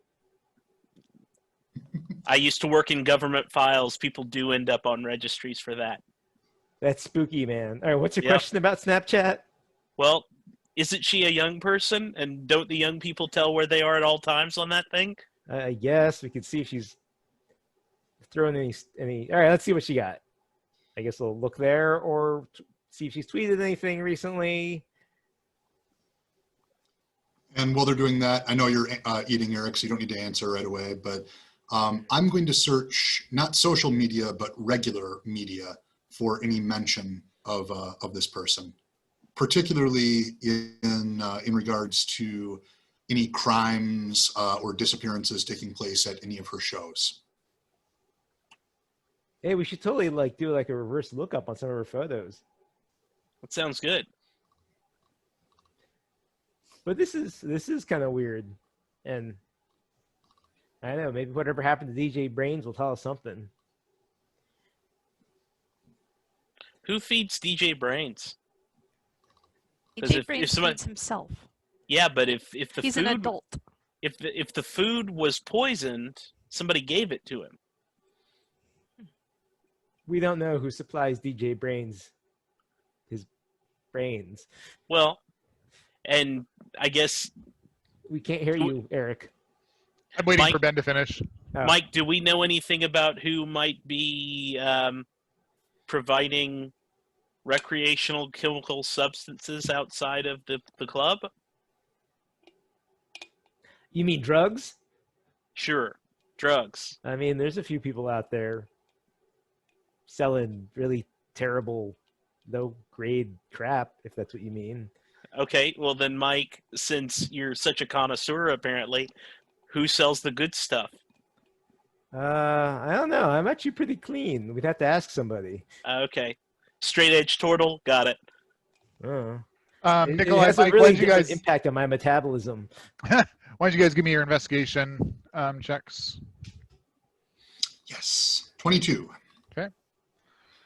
I used to work in government files. People do end up on registries for that. That's spooky, man. All right, what's your question about Snapchat? Well, isn't she a young person? And don't the young people tell where they are at all times on that thing? Yes, we can see if she's throwing any. All right, let's see what she got. I guess we'll look there or see if she's tweeted anything recently. And while they're doing that, I know you're eating, Erik, so you don't need to answer right away, but I'm going to search not social media, but regular media for any mention of this person, particularly in regards to any crimes or disappearances taking place at any of her shows. Hey, we should totally do a reverse lookup on some of her photos. That sounds good. But this is kind of weird, and I don't know, maybe whatever happened to DJ Brains will tell us something. Who feeds DJ Brains? DJ Brains feeds himself. Yeah, but if the He's food, an adult. If the food was poisoned, somebody gave it to him. We don't know who supplies DJ Brains his brains. Well, and I guess we can't hear you, Erik. I'm waiting for Ben to finish. Oh. Mike, do we know anything about who might be providing recreational chemical substances outside of the club? You mean drugs? Sure, drugs. I mean, there's a few people out there selling really terrible, low-grade crap, if that's what you mean. Okay, well then, Mike, since you're such a connoisseur, apparently, who sells the good stuff? I don't know. I'm actually pretty clean. We'd have to ask somebody. Okay. Straight edge turtle, got it. Oh. Nikolai, it has a Mike, really why don't you different guys impact on my metabolism. why don't you guys give me your investigation checks? Yes, 22. Okay.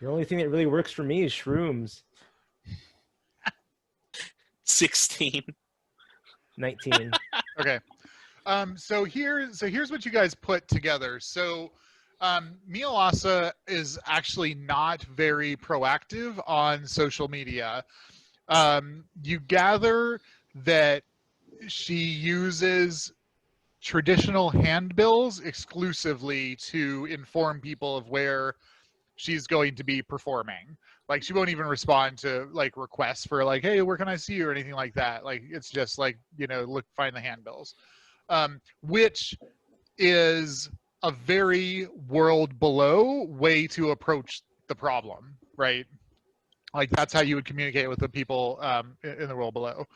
The only thing that really works for me is shrooms. 16. 19. Okay. So here's what you guys put together. So Miolasa is actually not very proactive on social media. You gather that she uses traditional handbills exclusively to inform people of where she's going to be performing. Like, she won't even respond to requests for hey, where can I see you or anything like that. It's just find the handbills. Which is a very world below way to approach the problem, right? That's how you would communicate with the people in the world below.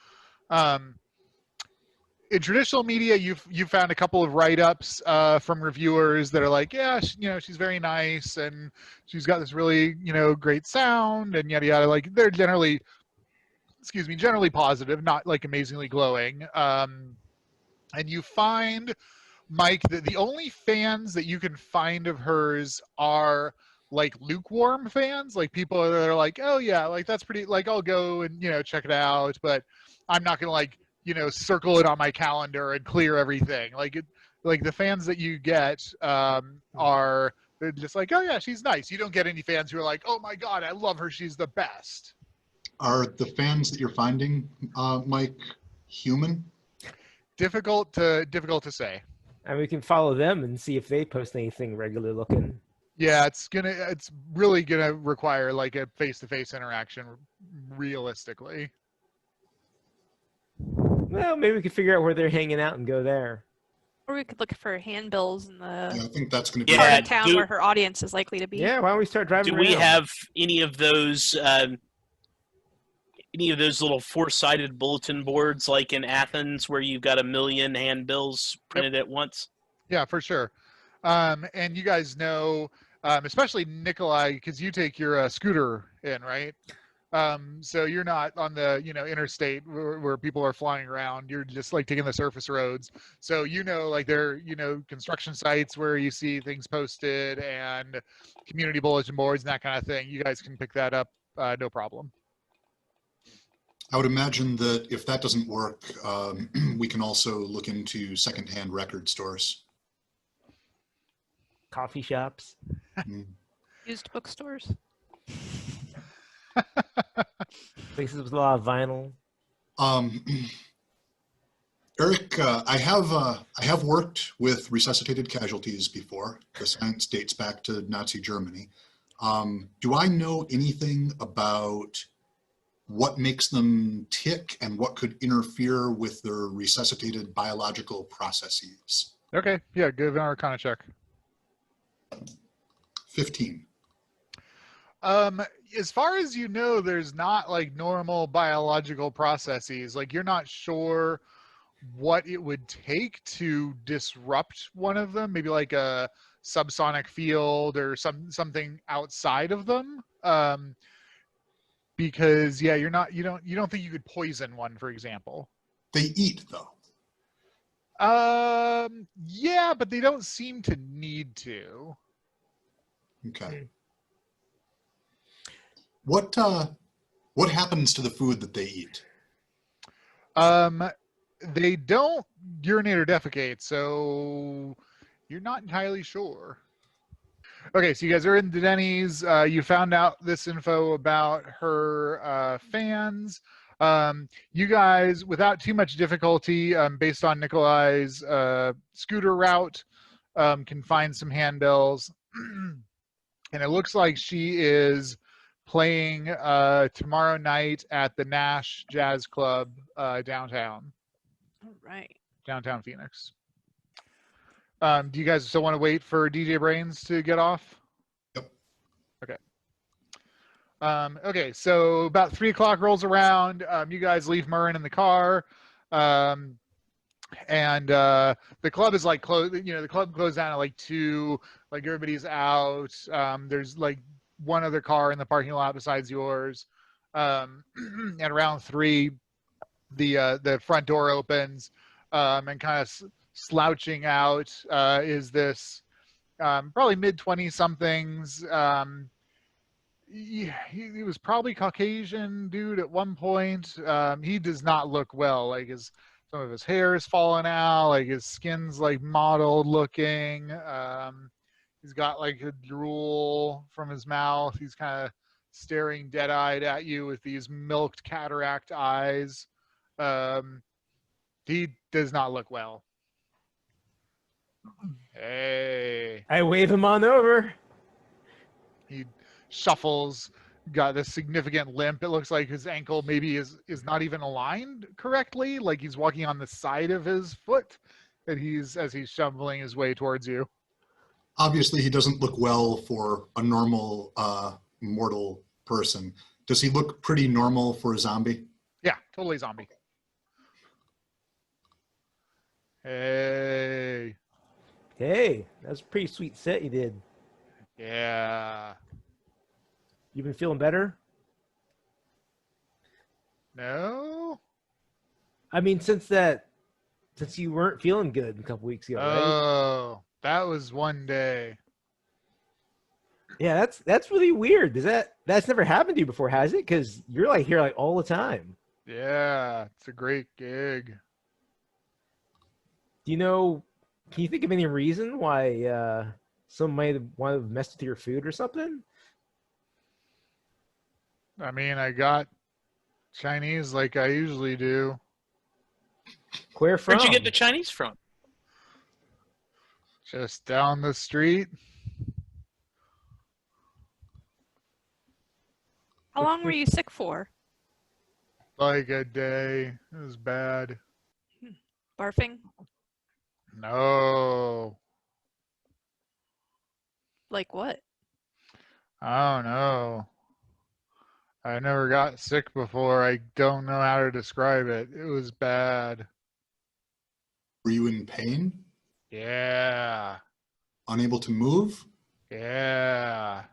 In traditional media, you've found a couple of write-ups from reviewers that are yeah, she's very nice and she's got this really great sound and yada yada. They're generally positive, not amazingly glowing. And you find, Mike, that the only fans that you can find of hers are lukewarm fans, people that are oh yeah, that's pretty, I'll go and check it out, but I'm not gonna circle it on my calendar and clear everything. The fans that you get are just oh yeah, she's nice. You don't get any fans who are oh my god, I love her, she's the best. Are the fans that you're finding, Mike, human? Difficult to say. And we can follow them and see if they post anything regular looking. Yeah, it's really gonna require a face-to-face interaction, realistically. Well, maybe we could figure out where they're hanging out and go there. Or we could look for handbills in the Yeah, I think that's going to be part of town where her audience is likely to be. Yeah, why don't we start driving Do around? we have any of those any of those little four-sided bulletin boards like in Athens where you've got 1,000,000 handbills printed at once? Yeah, for sure. And you guys know, especially Nikolai, because you take your scooter in, right? So you're not on the interstate where people are flying around. You're just like taking the surface roads. So like there construction sites where you see things posted and community bulletin boards and that kind of thing. You guys can pick that up, no problem. I would imagine that if that doesn't work, we can also look into secondhand record stores. Coffee shops. Mm. Used bookstores. Places with a lot of vinyl. Erik, I have worked with resuscitated casualties before. The science dates back to Nazi Germany. Do I know anything about what makes them tick and what could interfere with their resuscitated biological processes? Okay, yeah, give an Arcana check. 15. As far as you know, there's not like normal biological processes. Like you're not sure what it would take to disrupt one of them, maybe like a subsonic field or something outside of them. Because yeah, you don't think you could poison one, for example. They eat though. Yeah, but they don't seem to need to. Okay. What happens to the food that they eat? They don't urinate or defecate, so you're not entirely sure. Okay, so you guys are in the Denny's. You found out this info about her fans. You guys, without too much difficulty, based on Nikolai's scooter route, can find some handbills. And it looks like she is playing tomorrow night at the Nash Jazz Club downtown. All right. Downtown Phoenix. Do you guys still want to wait for DJ Brains to get off? Yep. Okay. Okay, so about 3 o'clock rolls around. You guys leave Mhurren in the car. And the club is like closed. The club closed down at like 2. Like everybody's out. There's like one other car in the parking lot besides yours. And around 3, the front door opens, and kind of slouching out is this probably mid-20 somethings. He was probably Caucasian dude at one point. He does not look well. Like some of his hair is falling out. Like his skin's like mottled looking. He's got like a drool from his mouth. He's kind of staring dead-eyed at you with these milked cataract eyes. He does not look well. Hey. I wave him on over. He shuffles, got this significant limp. It looks like his ankle maybe is not even aligned correctly. Like he's walking on the side of his foot as he's shuffling his way towards you. Obviously, he doesn't look well for a normal mortal person. Does he look pretty normal for a zombie? Yeah, totally zombie. Hey. Hey, that's a pretty sweet set you did. Yeah. You been feeling better? No? I mean, since you weren't feeling good a couple weeks ago, right? Oh, that was one day. Yeah, that's really weird. That's never happened to you before, has it? Because you're like here like all the time. Yeah, it's a great gig. Can you think of any reason why someone might want to mess with your food or something? I mean, I got Chinese like I usually do. Where from? Where'd you get the Chinese from? Just down the street. How long were you sick for? Like a day. It was bad. Barfing? No. Like what? I don't know. I never got sick before. I don't know how to describe it. It was bad. Were you in pain? Yeah. Unable to move? Yeah.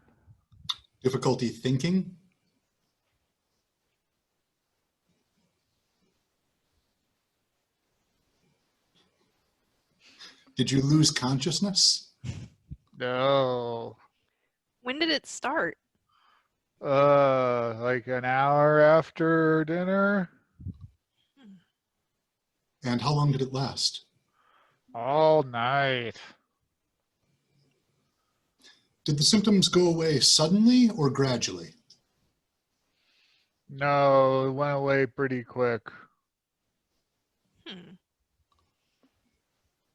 Difficulty thinking? Did you lose consciousness? No. When did it start? Like an hour after dinner. And how long did it last? All night. Did the symptoms go away suddenly or gradually? No, it went away pretty quick. Hmm.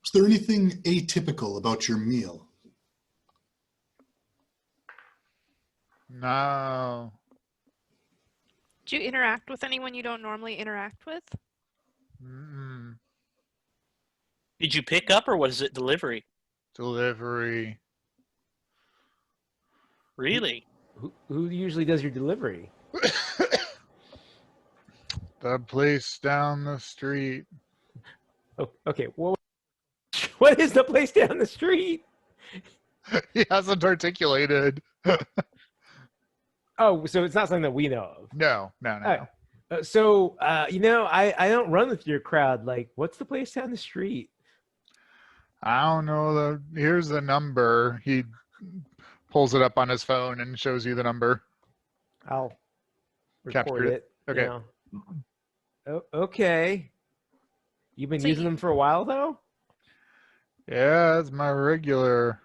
Was there anything atypical about your meal? No. Did you interact with anyone you don't normally interact with? Mm-mm. Did you pick up or was it delivery? Delivery. Really? Who usually does your delivery? The place down the street. Oh, okay. Well, what is the place down the street? He hasn't articulated. Oh, so it's not something that we know of. No. So, I don't run with your crowd. Like, what's the place down the street? I don't know. Here's the number. He pulls it up on his phone and shows you the number. I'll Capture record it. it. Okay. Oh, okay. You've been So using them for a while, though? Yeah, it's my regular.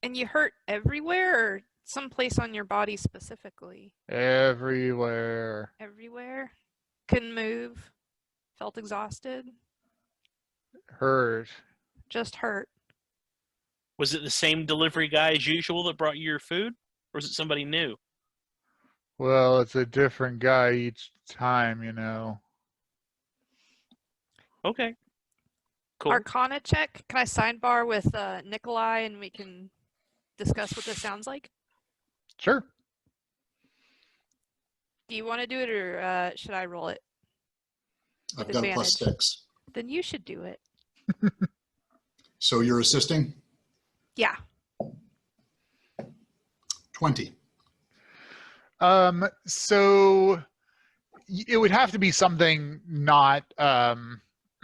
And you hurt everywhere or someplace on your body specifically? Everywhere. Everywhere? Couldn't move? Felt exhausted? Hurt. Just hurt? Was it the same delivery guy as usual that brought you your food? Or was it somebody new? Well, it's a different guy each time, you know. Okay. Cool. Arcana check? Can I sidebar with Nikolai and we can discuss what this sounds like? Sure. Do you want to do it or should I roll it? I've With got a plus advantage. 6. Then you should do it. So you're assisting? Yeah. 20. So it would have to be something not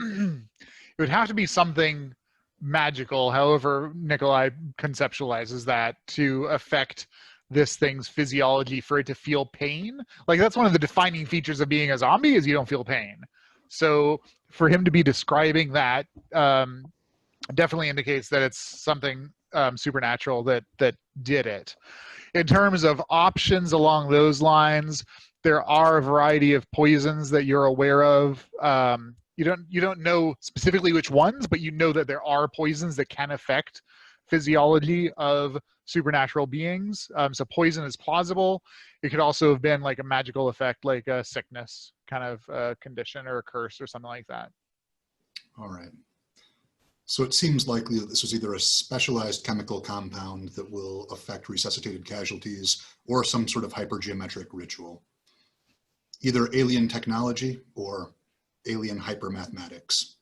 it would have to be something magical, however Nikolai conceptualizes that, to affect this thing's physiology for it to feel pain. Like, that's one of the defining features of being a zombie, is you don't feel pain. So for him to be describing that definitely indicates that it's something supernatural that did it. In terms of options along those lines, there are a variety of poisons that you're aware of. You don't know specifically which ones, but you know that there are poisons that can affect physiology of supernatural beings. So poison is plausible. It could also have been like a magical effect, like a sickness kind of condition or a curse or something like that. All right. So it seems likely that this was either a specialized chemical compound that will affect resuscitated casualties or some sort of hypergeometric ritual. Either alien technology or alien hypermathematics.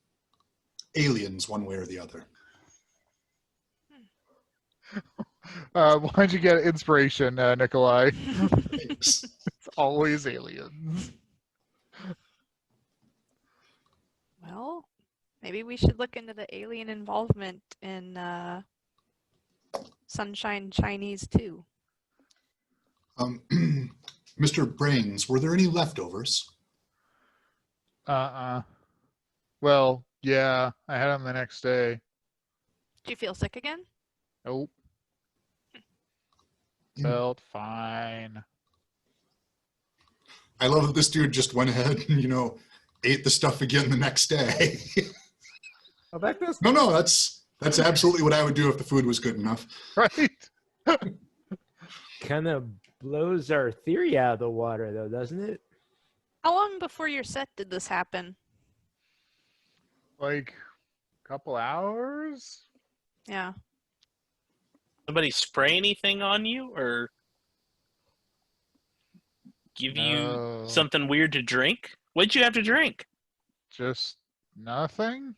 Aliens, one way or the other. Why'd you get inspiration, Nikolai? Thanks. It's always aliens. Well, maybe we should look into the alien involvement in Sunshine Chinese too. Mr. Brains, were there any leftovers? Well, yeah, I had them the next day. Do you feel sick again? Nope. Hmm. Felt fine. I love that this dude just went ahead and, ate the stuff again the next day. Oh, that does. No, that's absolutely what I would do if the food was good enough. Right? Kind of blows our theory out of the water, though, doesn't it? How long before your set did this happen? Like a couple hours? Yeah. Somebody spray anything on you, or give you No. something weird to drink? What'd you have to drink? Just nothing?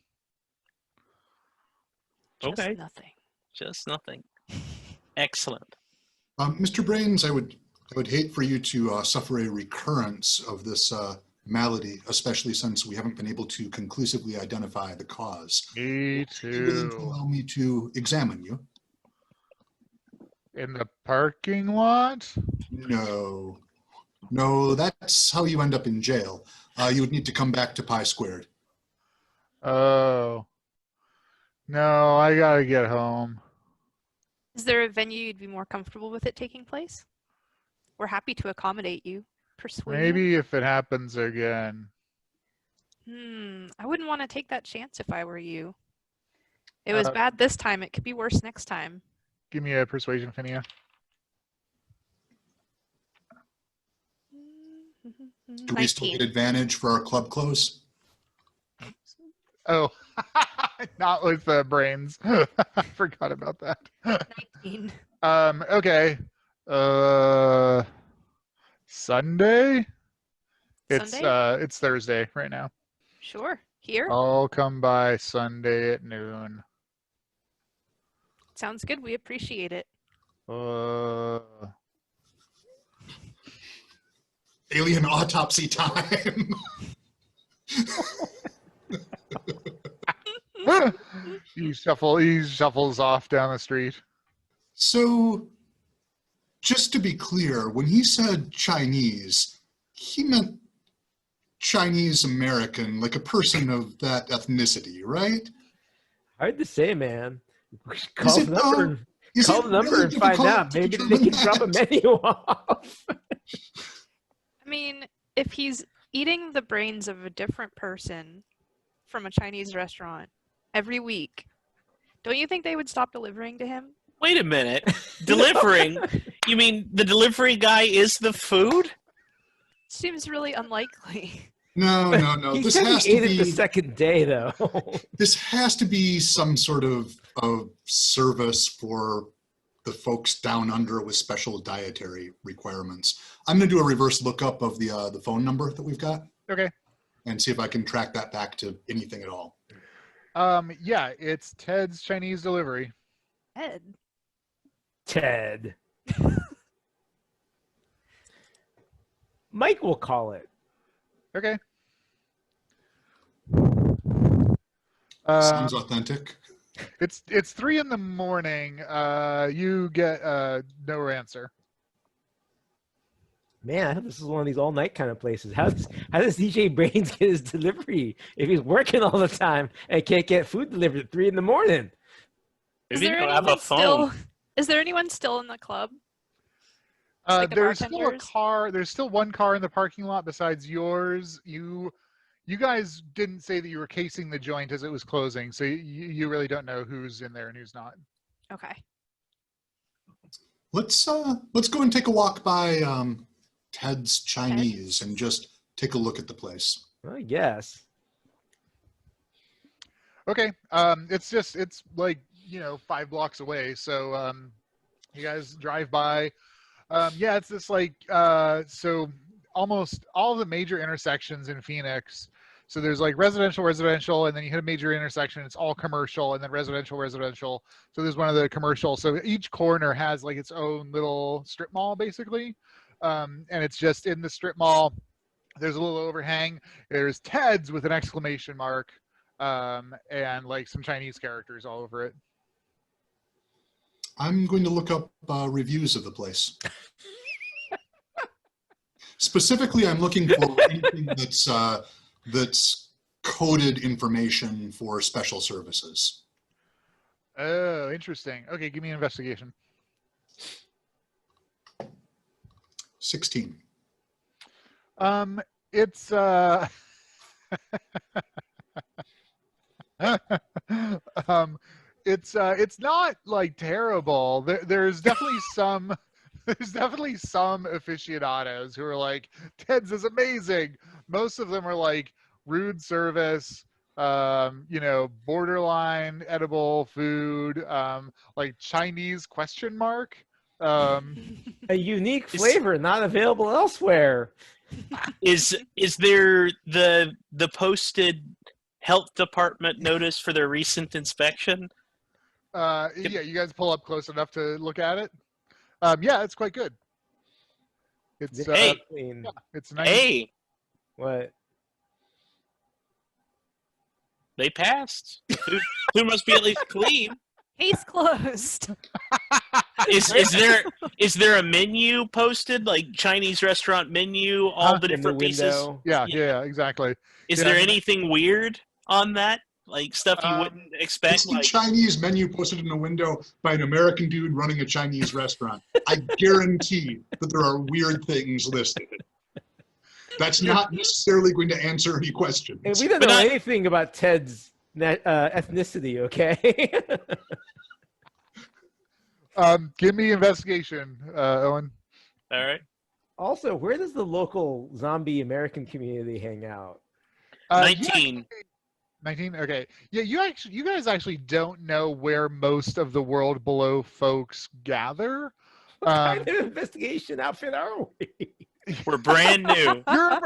Just Okay. nothing. Just nothing. Excellent. Mr. Brains, I would hate for you to suffer a recurrence of this malady, especially since we haven't been able to conclusively identify the cause. Me Are you willing to too. allow me to examine you? In the parking lot? No. No, that's how you end up in jail. You would need to come back to Pi Squared. Oh. No, I gotta get home. Is there a venue you'd be more comfortable with it taking place? We're happy to accommodate you. Persuade. Maybe if it happens again. I wouldn't want to take that chance if I were you. It was Uh, bad this time. It could be worse next time. Give me a persuasion, Finnea. Do we still get advantage for our club close? Oh, not with the brains. I forgot about that. 19. Okay. Sunday? Sunday? It's Thursday right now. Sure. Here? I'll come by Sunday at noon. Sounds good. We appreciate it. Alien autopsy time. He shuffles off down the street. So, just to be clear, when he said Chinese, he meant Chinese American, like a person of that ethnicity, right? Hard to say, man. Is Call the it, number, and, is call it the number really and find difficult out. to Maybe they determine can drop a that? menu off. I mean, if he's eating the brains of a different person from a Chinese restaurant every week, don't you think they would stop delivering to him? Wait a minute. Delivering? You mean the delivery guy is the food? Seems really unlikely. No. He This said has he to ate it the be. second day, though. This has to be some sort of service for the folks down under with special dietary requirements. I'm going to do a reverse lookup of the phone number that we've got Okay. and see if I can track that back to anything at all. Yeah, it's Ted's Chinese delivery. Ed. Ted. Mike will call it. Okay. Sounds authentic. It's 3 in the morning. You get no answer. Man, I thought this was one of these all-night kind of places. How does DJ Brains get his delivery if he's working all the time and can't get food delivered at 3 in the morning? Is Maybe there they don't have a anyone phone. Is there anyone still in the club? Like the There's still a bartenders? car. There's still one car in the parking lot besides yours. You guys didn't say that you were casing the joint as it was closing, so you really don't know who's in there and who's not. Okay. Let's go and take a walk by Ted's Chinese and just take a look at the place. I guess. Okay. It's like 5 blocks away. So you guys drive by. Yeah, it's this so almost all the major intersections in Phoenix. So there's like residential, and then you hit a major intersection. It's all commercial, and then residential. So there's one of the commercial. So each corner has like its own little strip mall, basically. And it's just in the strip mall. There's a little overhang. There's Ted's with an exclamation mark, and like some Chinese characters all over it. I'm going to look up reviews of the place. Specifically, I'm looking for anything that's coded information for special services. Oh, interesting. Okay, give me an investigation. 16. It's it's not like terrible. There's definitely some aficionados who are like, Ted's is amazing. Most of them are like rude service, borderline edible food, like Chinese question mark. A unique flavor not available elsewhere. Is there the posted health department notice for their recent inspection? Yeah, you guys pull up close enough to look at it. Yeah, it's quite good. It's Hey. Clean. yeah, it's nice. Hey, What? they passed. Food must be at least clean. Case closed. Is there a menu posted, like Chinese restaurant menu, all the In the different pieces? window. Yeah, exactly. Is Yeah, there I mean- anything weird on that? Like stuff you wouldn't It's expect? the Like, Chinese menu posted in a window by an American dude running a Chinese restaurant. I guarantee that there are weird things listed. That's not necessarily going to answer any questions. And we don't But know not- anything about Ted's ethnicity, okay? Give me investigation, Owen. all right. Also, where does the local zombie American community hang out? 19. 19. Okay. Yeah, you guys actually don't know where most of the world below folks gather. What kind of investigation outfit are we? We're brand new.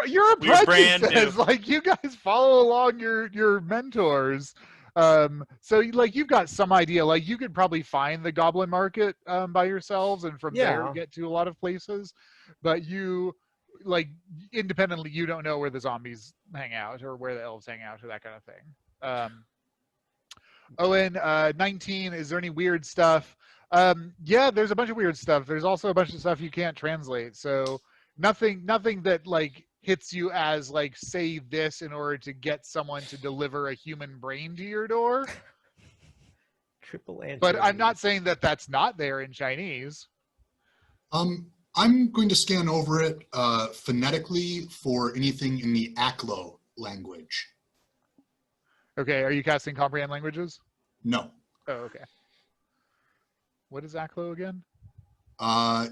You're We're brand apprentices. new. Like you guys follow along your mentors. So like you've got some idea. Like you could probably find the Goblin Market by yourselves, and from there Yeah. get to a lot of places. But you, like independently, you don't know where the zombies hang out or where the elves hang out or that kind of thing. Owen, 19. Is there any weird stuff? Yeah, there's a bunch of weird stuff. There's also a bunch of stuff you can't translate. So nothing that like hits you as like say this in order to get someone to deliver a human brain to your door. Triple answer. But I'm not saying that that's not there in Chinese. I'm going to scan over it phonetically for anything in the Aklo language. Okay, are you casting comprehend languages? No. Oh, okay. What is Aklo again?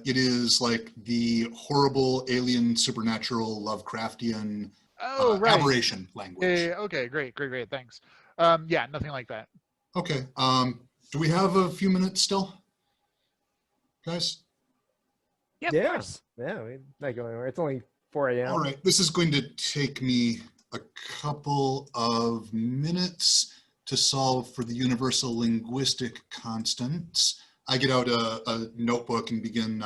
It is like the horrible alien supernatural Lovecraftian Oh, right. aberration language. Yeah, okay, great, thanks. Yeah, nothing like that. Okay. Do we have a few minutes still, guys? Yep, Yeah. of course. Yeah, we're not going anywhere. It's only 4 a.m. All right. This is going to take me a couple of minutes to solve for the universal linguistic constants. I get out a notebook and begin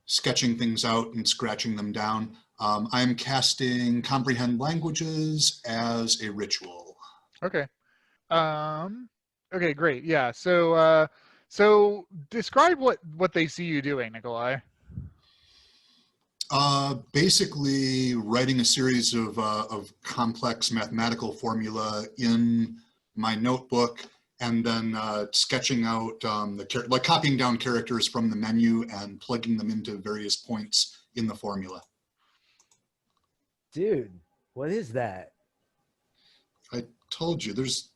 sketching things out and scratching them down. I'm casting comprehend languages as a ritual. Okay. Okay, great. Yeah. So describe what they see you doing, Nikolai. Basically writing a series of complex mathematical formula in my notebook, and then sketching out like copying down characters from the menu and plugging them into various points in the formula. Dude, what is that? I told you, there's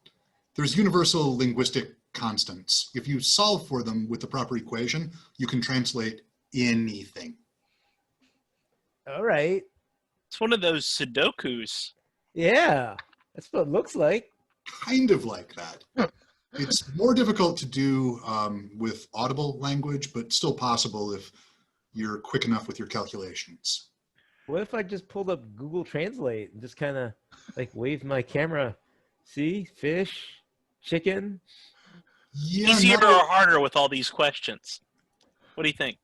universal linguistic constants. If you solve for them with the proper equation, you can translate anything. All right. It's one of those Sudokus. Yeah, that's what it looks like. Kind of like that. It's more difficult to do with audible language, but still possible if you're quick enough with your calculations. What if I just pulled up Google Translate and just kind of like waved my camera? See, fish, chicken. Yeah, Easier now- or harder with all these questions? What do you think?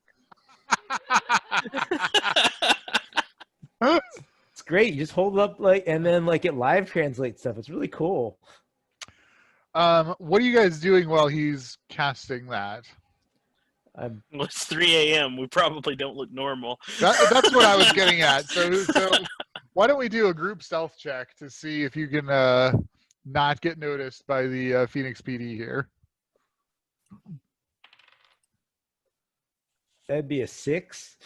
It's great. You just hold it up like, and then like it live translates stuff. It's really cool. What are you guys doing while he's casting that? I'm Well, it's 3 a.m. We probably don't look normal. That's what I was getting at. So why don't we do a group stealth check to see if you can not get noticed by the Phoenix PD here? That'd be a 6.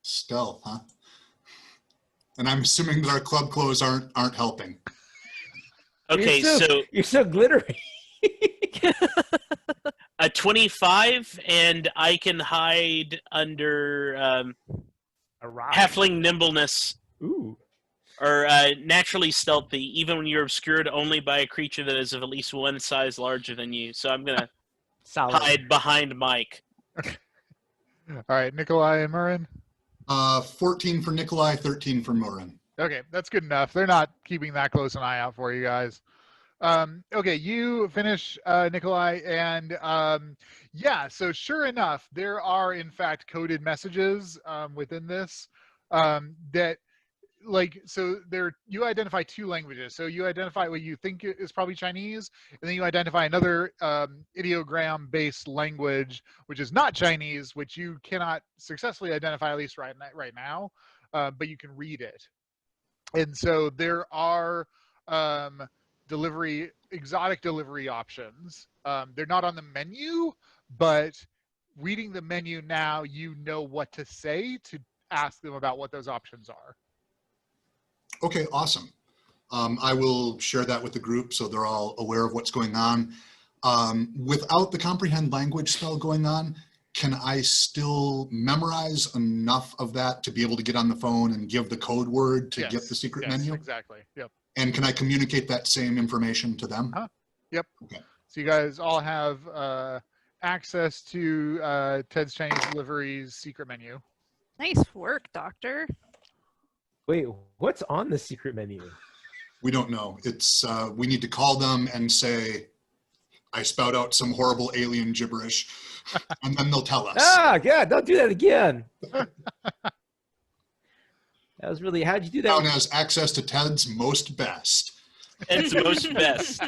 Stealth, huh? And I'm assuming that our club clothes aren't helping. Okay, You're so glittery. a 25, and I can hide under A rock. halfling nimbleness Ooh. or naturally stealthy, even when you're obscured only by a creature that is of at least one size larger than you. So I'm gonna Solid. hide behind Mike. All right, Nikolai and Mhurren. 14 for Nikolai, 13 for Mhurren. Okay, that's good enough. They're not keeping that close an eye out for you guys. Okay, you finish, Nikolai, and yeah, so sure enough, there are in fact coded messages within this that, like, so there you identify two languages. So you identify what you think is probably Chinese, and then you identify another ideogram-based language, which is not Chinese, which you cannot successfully identify, at least right now, but you can read it. And so there are exotic delivery options. They're not on the menu, but reading the menu now, you know what to say to ask them about what those options are. Okay, awesome. I will share that with the group so they're all aware of what's going on. Without the comprehend language spell going on, can I still memorize enough of that to be able to get on the phone and give the code word to get the secret menu? Exactly. Yep. And can I communicate that same information to them? Yep. Okay. So you guys all have access to Ted's Chinese Delivery's secret menu. Nice work, Doctor. Wait, what's on the secret menu? We don't know. It's we need to call them and say, I spout out some horrible alien gibberish, and then they'll tell us. Ah, God, don't do that again. That was really, how'd you do that? Down as access to Ted's most best. It's most best.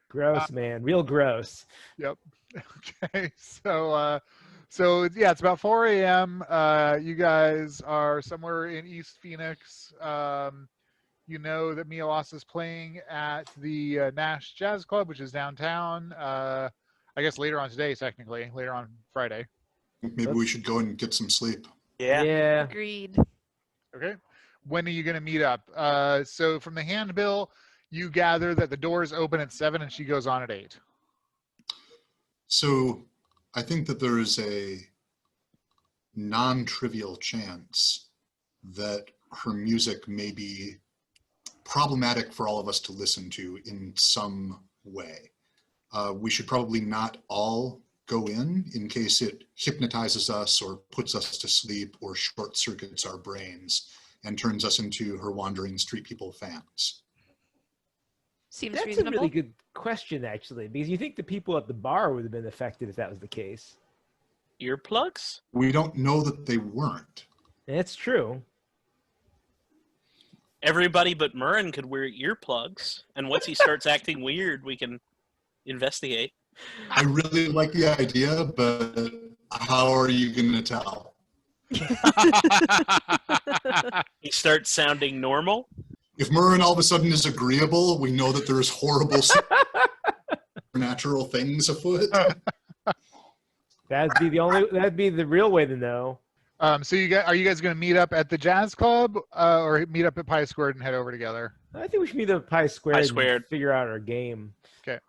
Gross, man, real gross. Yep. Okay. So yeah, it's about 4 a.m. You guys are somewhere in East Phoenix. You know that Mialas is playing at the Nash Jazz Club, which is downtown. I guess later on today, technically, later on Friday. Maybe we should go and get some sleep. Yeah. Agreed. Okay. When are you going to meet up? So from the handbill, you gather that the doors open at 7 and she goes on at 8. So I think that there is a non-trivial chance that her music may be problematic for all of us to listen to in some way. We should probably not all go in case it hypnotizes us or puts us to sleep or short circuits our brains and turns us into her wandering street people fans. Seems That's reasonable. a really good question, actually, because you think the people at the bar would have been affected if that was the case. Earplugs? We don't know that they weren't. That's true. Everybody but Mhurren could wear earplugs, and once he starts acting weird, we can investigate. I really like the idea, but how are you going to tell? He starts sounding normal. If Mhurren all of a sudden is agreeable, we know that there's horrible supernatural things afoot. That'd be the real way to know. So are you guys going to meet up at the Jazz Club or meet up at Pi Squared and head over together? I think we should meet up at Pi Squared. Pi Squared. And figure out our game. Okay.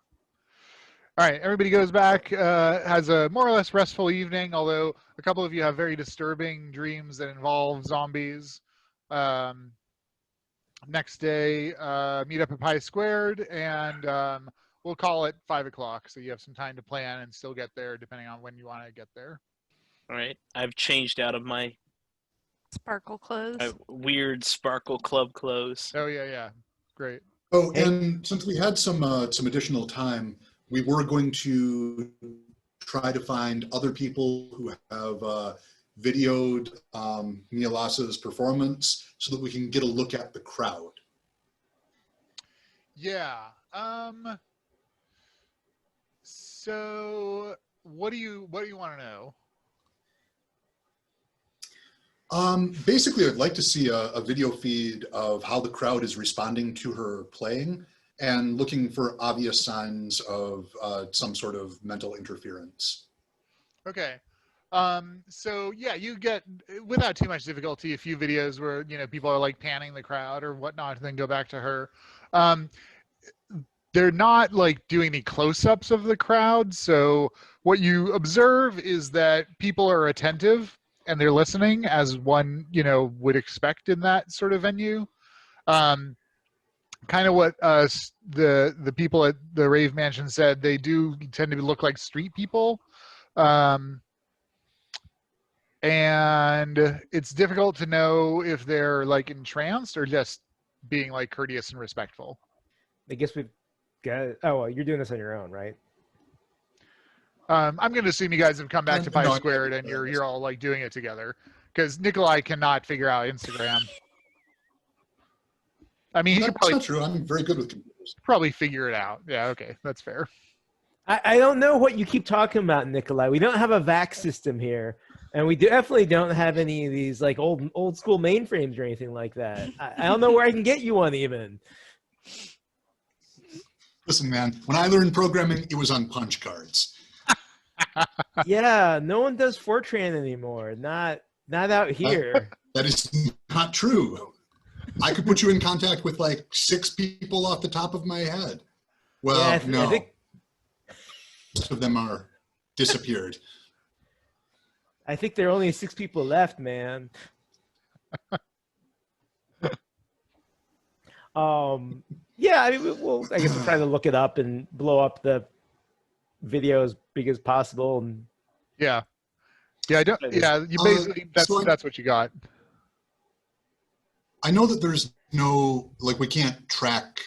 All right. Everybody goes back, has a more or less restful evening, although a couple of you have very disturbing dreams that involve zombies. Next day, meet up at Pi Squared, and we'll call it 5 o'clock, so you have some time to plan and still get there, depending on when you want to get there. All right. I've changed out of my Sparkle clothes. weird sparkle club clothes. Oh yeah, great. Oh, and since we had some additional time, we were going to try to find other people who have videoed Mialas's performance so that we can get a look at the crowd. Yeah. So what do you want to know? Basically, I'd like to see a video feed of how the crowd is responding to her playing and looking for obvious signs of some sort of mental interference. Okay. So yeah, you get, without too much difficulty, a few videos where, people are like panning the crowd or whatnot, and then go back to her. They're not like doing any close-ups of the crowd. So what you observe is that people are attentive and they're listening, as one, would expect in that sort of venue. kind of what the people at the Rave Mansion said. They do tend to look like street people. And it's difficult to know if they're like entranced or just being like courteous and respectful. I guess we've got. Oh, well, you're doing this on your own, right? I'm going to assume you guys have come back to Pi No, Squared and you're all like doing it together, because Nikolai cannot figure out Instagram. I mean, he could That's not true. I'm very good with computers. probably figure it out. Yeah, okay, that's fair. I don't know what you keep talking about, Nikolai. We don't have a VAX system here, and we definitely don't have any of these like old school mainframes or anything like that. I don't know where I can get you one even. Listen, man, when I learned programming, it was on punch cards. Yeah, no one does Fortran anymore. Not out here. That is not true. I could put you in contact with like 6 people off the top of my head. Well, Yeah, no. I think Most of them are disappeared. there are only 6 people left, man. Yeah, I mean, I guess we're trying to look it up and blow up the video as big as possible. And Yeah, I don't. Yeah, you basically that's what you got. I know that there's no, like, we can't track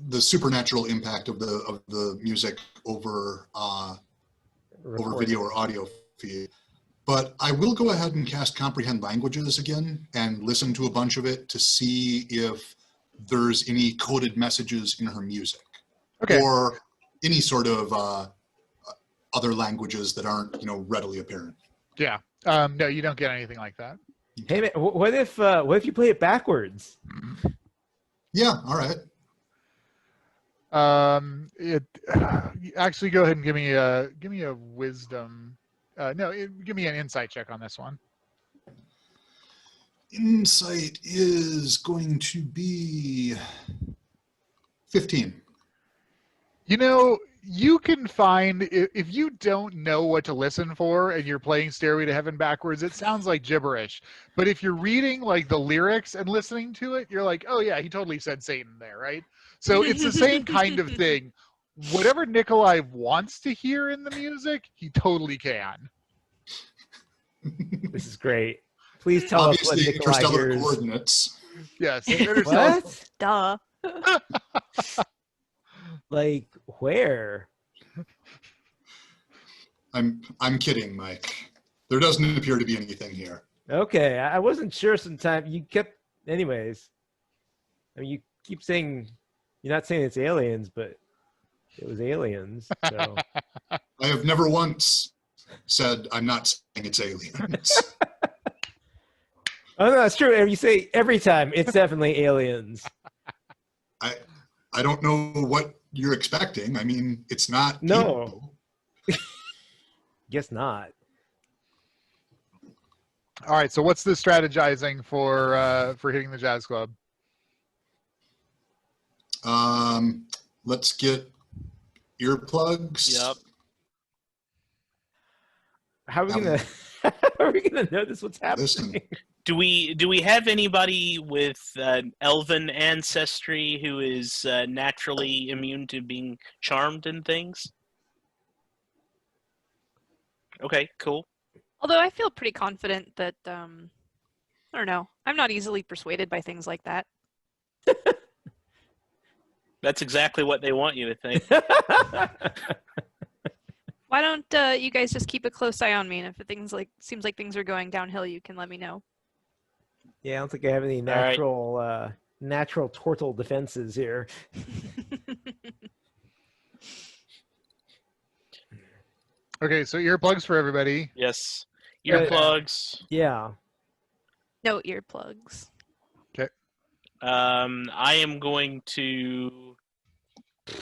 the supernatural impact of the music over video or audio feed. But I will go ahead and cast Comprehend Languages again and listen to a bunch of it to see if there's any coded messages in her music. Okay. Or any sort of other languages that aren't, readily apparent. Yeah. No, you don't get anything like that. hey, man, what if you play it backwards? Yeah, all right. Actually, go ahead and give me a wisdom. Give me an insight check on this one. Insight is going to be 15. You can find, if you don't know what to listen for and you're playing Stairway to Heaven backwards, it sounds like gibberish. But if you're reading like the lyrics and listening to it, you're like, oh yeah, he totally said Satan there, right? So it's the same kind of thing. Whatever Nikolai wants to hear in the music, he totally can. This is great. Please tell us what Obviously, Nikolai interstellar hears. coordinates. Yes. What? Duh. Like where? I'm kidding, Mike. There doesn't appear to be anything here. Okay, I wasn't sure. Sometimes you kept, anyways. I mean, you keep saying you're not saying it's aliens, but it was aliens. So I have never once said I'm not saying it's aliens. oh no, that's true. You say every time it's definitely aliens. I don't know what you're expecting. I mean, it's not. No. Guess not. All right. So what's the strategizing for hitting the jazz club? Let's get earplugs. Yep. How are we gonna? How are we gonna notice what's happening? Listen. Do we have anybody with elven ancestry who is naturally immune to being charmed and things? Okay, cool. Although I feel pretty confident that I don't know. I'm not easily persuaded by things like that. That's exactly what they want you to think. Why don't you guys just keep a close eye on me, and if seems like things are going downhill, you can let me know. Yeah, I don't think I have any natural natural tortle defenses here. Okay, so earplugs for everybody. Yes. Earplugs. Yeah. No earplugs. I am going to,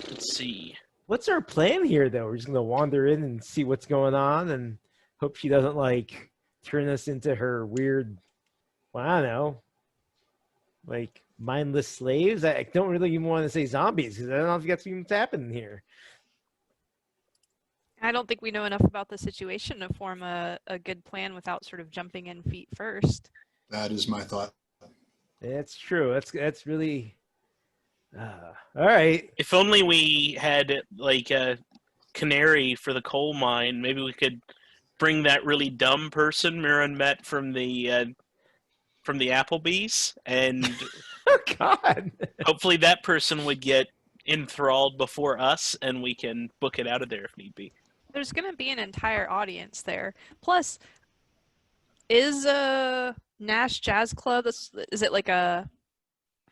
let's see. What's our plan here, though? We're just gonna wander in and see what's going on, and hope she doesn't like turn us into her weird. Well, I don't know, like mindless slaves. I don't really even want to say zombies because I don't know if that's what's happening here. I don't think we know enough about the situation to form a good plan without sort of jumping in feet first. That is my thought. That's true. That's really All right. If only we had like a canary for the coal mine. Maybe we could bring that really dumb person Mhurren met from the Applebee's, and Oh God. hopefully that person would get enthralled before us, and we can book it out of there if need be. There's gonna be an entire audience there. Plus, is Nash Jazz Club? Is it like a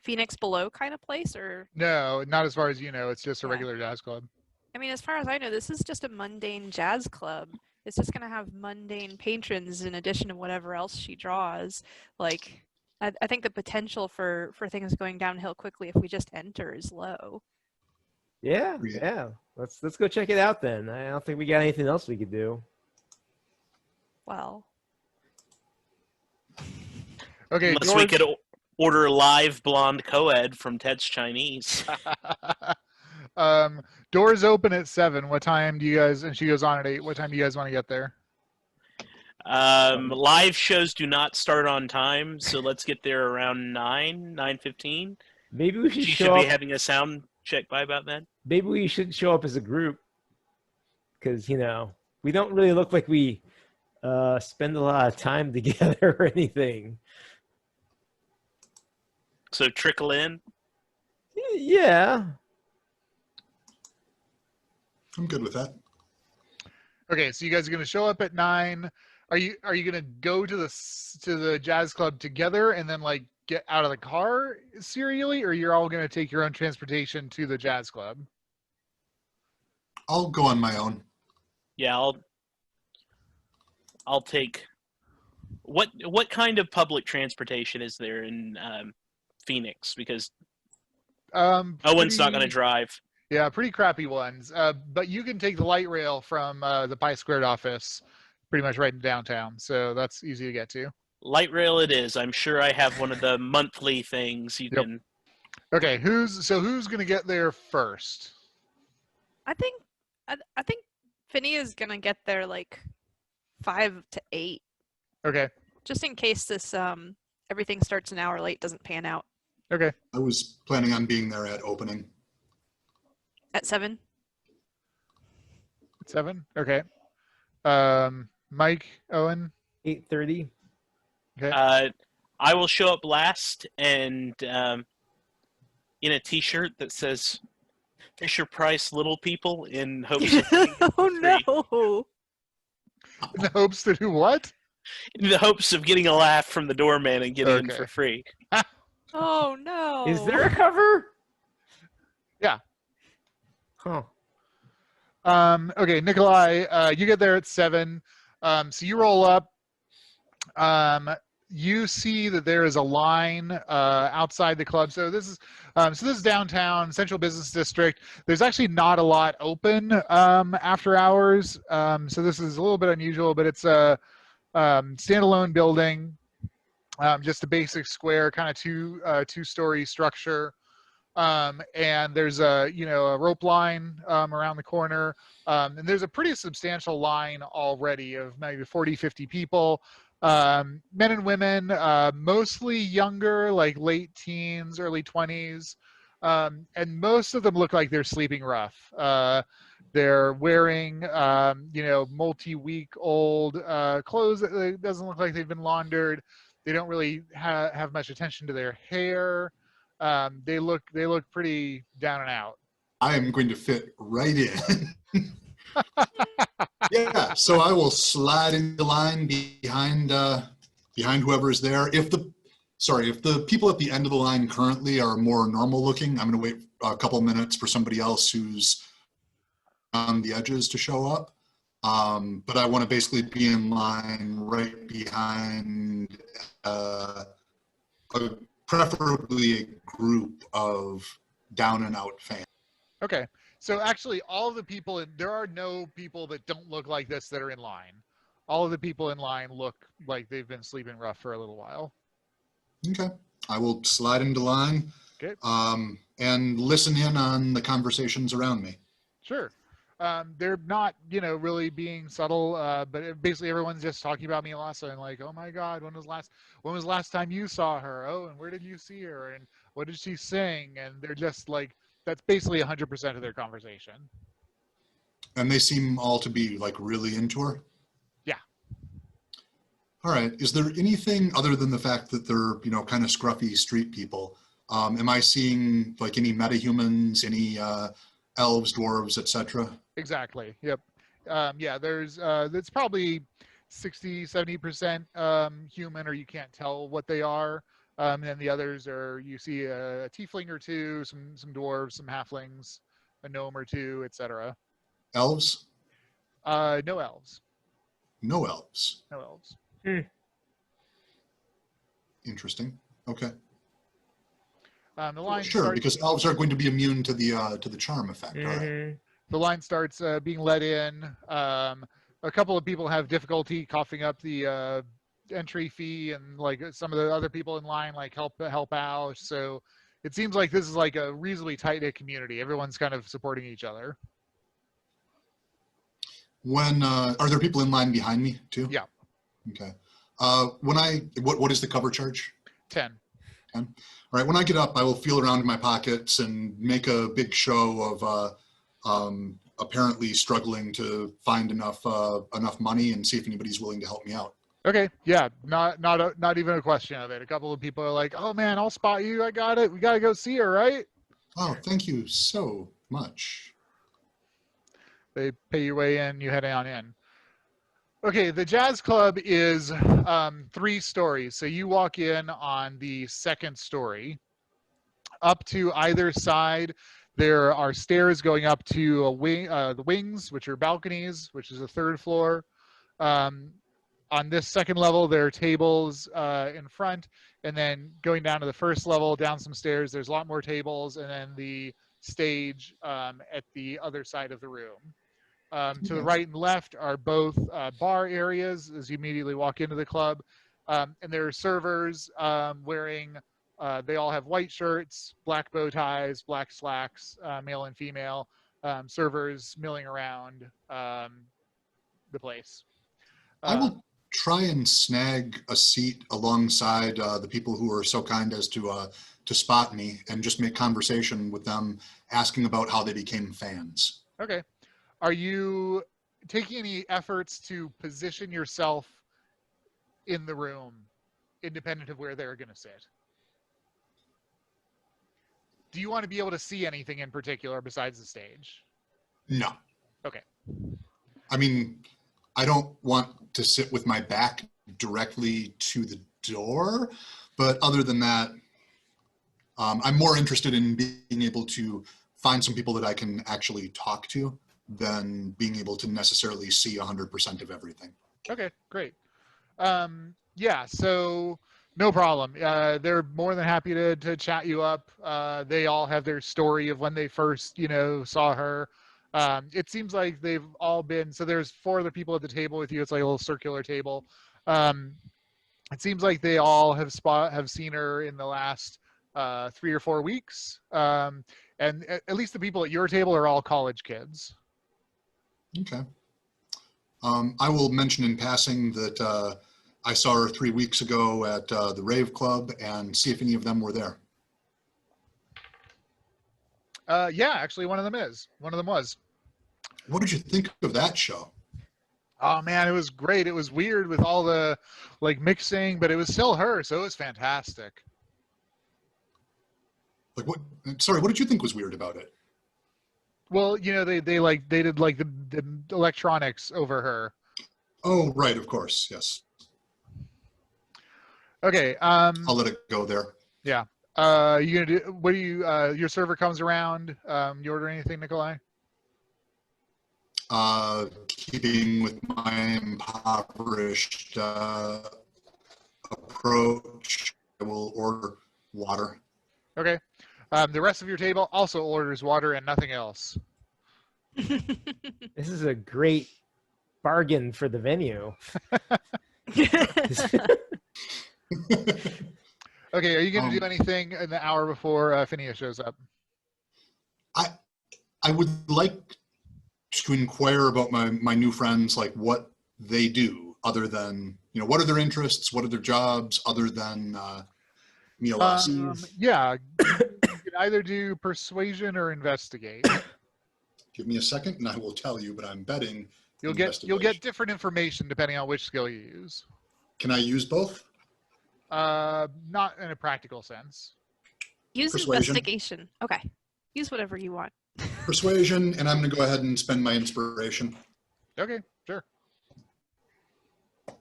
Phoenix Below kind of place, or? No, not as far as you know. It's just a Yeah. regular jazz club. I mean, as far as I know, this is just a mundane jazz club. It's just gonna have mundane patrons in addition to whatever else she draws. Like, I think the potential for things going downhill quickly if we just enter is low. Yeah. Let's go check it out then. I don't think we got anything else we could do. Well, Okay, Unless we could order live blonde co-ed from Ted's Chinese. doors open at 7. What time do you guys? And she goes on at 8. What time do you guys want to get there? Live shows do not start on time, so let's get there around 9:15. Maybe we should She show should be up. having a sound check by about then. Maybe we should show up as a group, because we don't really look like we spend a lot of time together or anything. So trickle in. Yeah. I'm good with that. Okay, so you guys are gonna show up at 9. Are you gonna go to the jazz club together and then like get out of the car serially, or you're all gonna take your own transportation to the jazz club? I'll go on my own. Yeah, I'll take. What kind of public transportation is there in Phoenix? Because Owen's not going to drive. Yeah, pretty crappy ones. But you can take the light rail from the Pi Squared office, pretty much right in downtown. So that's easy to get to. Light rail it is. I'm sure I have one of the monthly things you Yep. can. Okay, who's gonna get there first? I think Finnea's gonna get there like 5 to 8, Okay, just in case this everything starts an hour late doesn't pan out okay. I was planning on being there at opening. at 7. 7. Okay. Mike, Owen. 8:30. Okay. I will show up last and in a T-shirt that says "Fisher Price Little People" in hopes of getting it Oh for free. no! In the hopes to do what? In the hopes of getting a laugh from the doorman and getting in Okay. for free. Oh no! Is there a cover? Yeah. Huh. Okay, Nikolai, you get there at 7. So you roll up. You see that there is a line outside the club. So this is downtown, Central Business District. There's actually not a lot open after hours. So this is a little bit unusual, but it's a standalone building, just a basic square, kind of two-story structure. And there's a rope line around the corner, and there's a pretty substantial line already of maybe 40-50 people, men and women, mostly younger, like late teens, early 20s, and most of them look like they're sleeping rough. They're wearing multi-week old clothes that it doesn't look like they've been laundered. They don't really have much attention to their hair. They look pretty down and out. I am going to fit right in. Yeah, so I will slide in the line behind whoever is there. If the people at the end of the line currently are more normal looking, I'm going to wait a couple minutes for somebody else who's on the edges to show up. But I want to basically be in line right behind preferably a group of down and out fans. Okay. So actually, all of the people there are no people that don't look like this that are in line. All of the people in line look like they've been sleeping rough for a little while. Okay. I will slide into line Okay. and listen in on the conversations around me. Sure. They're not, really being subtle, but basically everyone's just talking about Milasa and like, oh my God, when was last time you saw her? Oh, and where did you see her? And What did she sing? And they're just like, that's basically 100% of their conversation. And they seem all to be like really into her? Yeah. All right. Is there anything other than the fact that they're, you know, kind of scruffy street people? Am I seeing like any metahumans, any elves, dwarves, etc.? Exactly. Yep. Yeah, it's probably 60-70% human, or you can't tell what they are. And then the others are, you see a tiefling or two, some dwarves, some halflings, a gnome or two, etc. Elves? No elves. No elves. No elves. Interesting. Okay. The line Sure, starts, because elves are going to be immune to the charm effect. All right. Mhm. the line starts being let in. A couple of people have difficulty coughing up the entry fee, and like some of the other people in line like help out. So it seems like this is like a reasonably tight-knit community. Everyone's kind of supporting each other. When are there people in line behind me too? Yeah. Okay. What is the cover charge? 10. 10. All right. When I get up, I will feel around in my pockets and make a big show of apparently struggling to find enough money and see if anybody's willing to help me out. Okay, yeah, not even a question of it. A couple of people are like, "Oh man, I'll spot you. I got it. We got to go see her, right?" Oh, thank you so much. They pay your way in, you head on in. Okay, the jazz club is 3 stories. So you walk in on the 2nd story. Up to either side, there are stairs going up to the wings, which are balconies, which is the 3rd floor. On this 2nd level, there are tables in front, and then going down to the 1st level, down some stairs, there's a lot more tables, and then the stage at the other side of the room. To the right and left are both bar areas as you immediately walk into the club, and there are servers wearing, they all have white shirts, black bow ties, black slacks, male and female, servers milling around the place. I will try and snag a seat alongside the people who are so kind as to spot me and just make conversation with them, asking about how they became fans. Okay. Are you taking any efforts to position yourself in the room, independent of where they're going to sit? Do you want to be able to see anything in particular besides the stage? No. Okay. I mean, I don't want to sit with my back directly to the door, but other than that, I'm more interested in being able to find some people that I can actually talk to than being able to necessarily see 100% of everything. Okay, great. Yeah, so no problem. They're more than happy to chat you up. They all have their story of when they first, saw her. It seems like they've all been, so there's 4 other people at the table with you. It's like a little circular table. It seems like they all have seen her in the last 3 or 4 weeks. And at least the people at your table are all college kids. Okay. I will mention in passing that I saw her 3 weeks ago at the Rave Club and see if any of them were there. Yeah, actually one of them is. One of them was. What did you think of that show? Oh man, it was great. It was weird with all the mixing, but it was still her, so it was fantastic. Like what? Sorry, what did you think was weird about it? Well, they did the electronics over her. Oh, right, of course, yes. Okay. I'll let it go there. Yeah. You gonna do? What do you? Your server comes around. You order anything, Nikolai? Keeping with my impoverished approach, I will order water. Okay. The rest of your table also orders water and nothing else. This is a great bargain for the venue. Okay, are you going to do anything in the hour before Finnea shows up? I would like to inquire about my new friends, like what they do other than, what are their interests? What are their jobs other than Miolasi. Yeah, you can either do persuasion or investigate. Give me a second and I will tell you, but I'm betting You'll investigation. get different information depending on which skill you use. Can I use both? Not in a practical sense. Use Persuasion. investigation. Okay. Use whatever you want. Persuasion, and I'm going to go ahead and spend my inspiration. Okay, sure. Oh,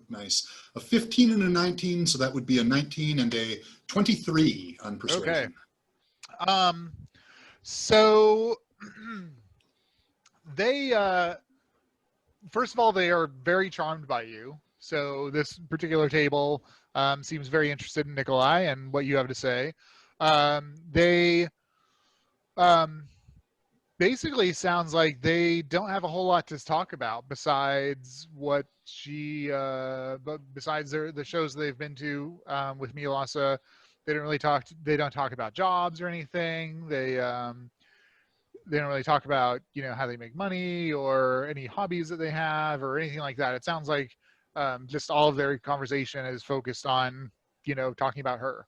nice. A 15 and a 19, so that would be a 19 and a 23 on persuasion. Okay. So they first of all, they are very charmed by you. So this particular table seems very interested in Nikolai and what you have to say. They basically sounds like they don't have a whole lot to talk about besides what but besides the shows they've been to with Milasa. They don't talk about jobs or anything. They don't really talk about how they make money or any hobbies that they have or anything like that. It sounds like just all of their conversation is focused on talking about her.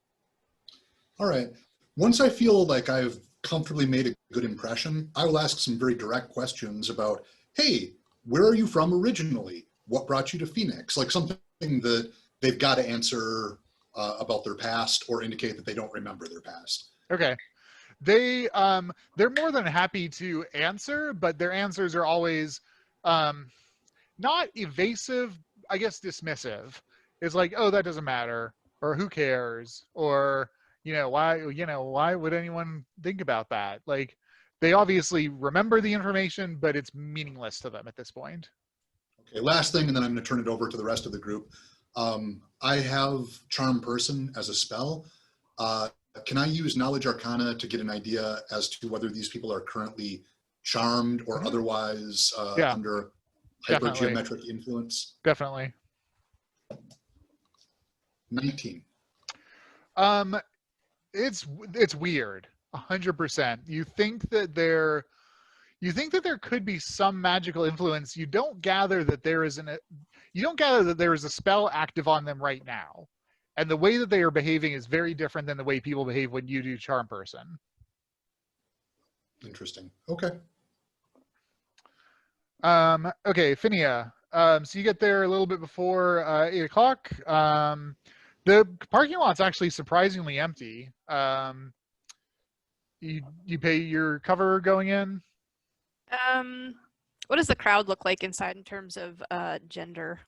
All right. Once I feel like I've comfortably made a good impression, I will ask some very direct questions about, hey, where are you from originally? What brought you to Phoenix? Like something that they've got to answer about their past or indicate that they don't remember their past. Okay. They're more than happy to answer, but their answers are always not evasive, I guess dismissive. It's like, oh, that doesn't matter, or who cares, or why would anyone think about that? Like, they obviously remember the information, but it's meaningless to them at this point. Okay, last thing, and then I'm going to turn it over to the rest of the group. I have Charm Person as a spell. Can I use Knowledge Arcana to get an idea as to whether these people are currently charmed or otherwise under hypergeometric influence? Definitely. 19. It's weird. 100%. You think that there could be some magical influence. You don't gather that there is a spell active on them right now. And the way that they are behaving is very different than the way people behave when you do Charm Person. Interesting. Okay. Okay, Finnea. So you get there a little bit before 8 o'clock. The parking lot's actually surprisingly empty. You pay your cover going in? What does the crowd look like inside in terms of gender?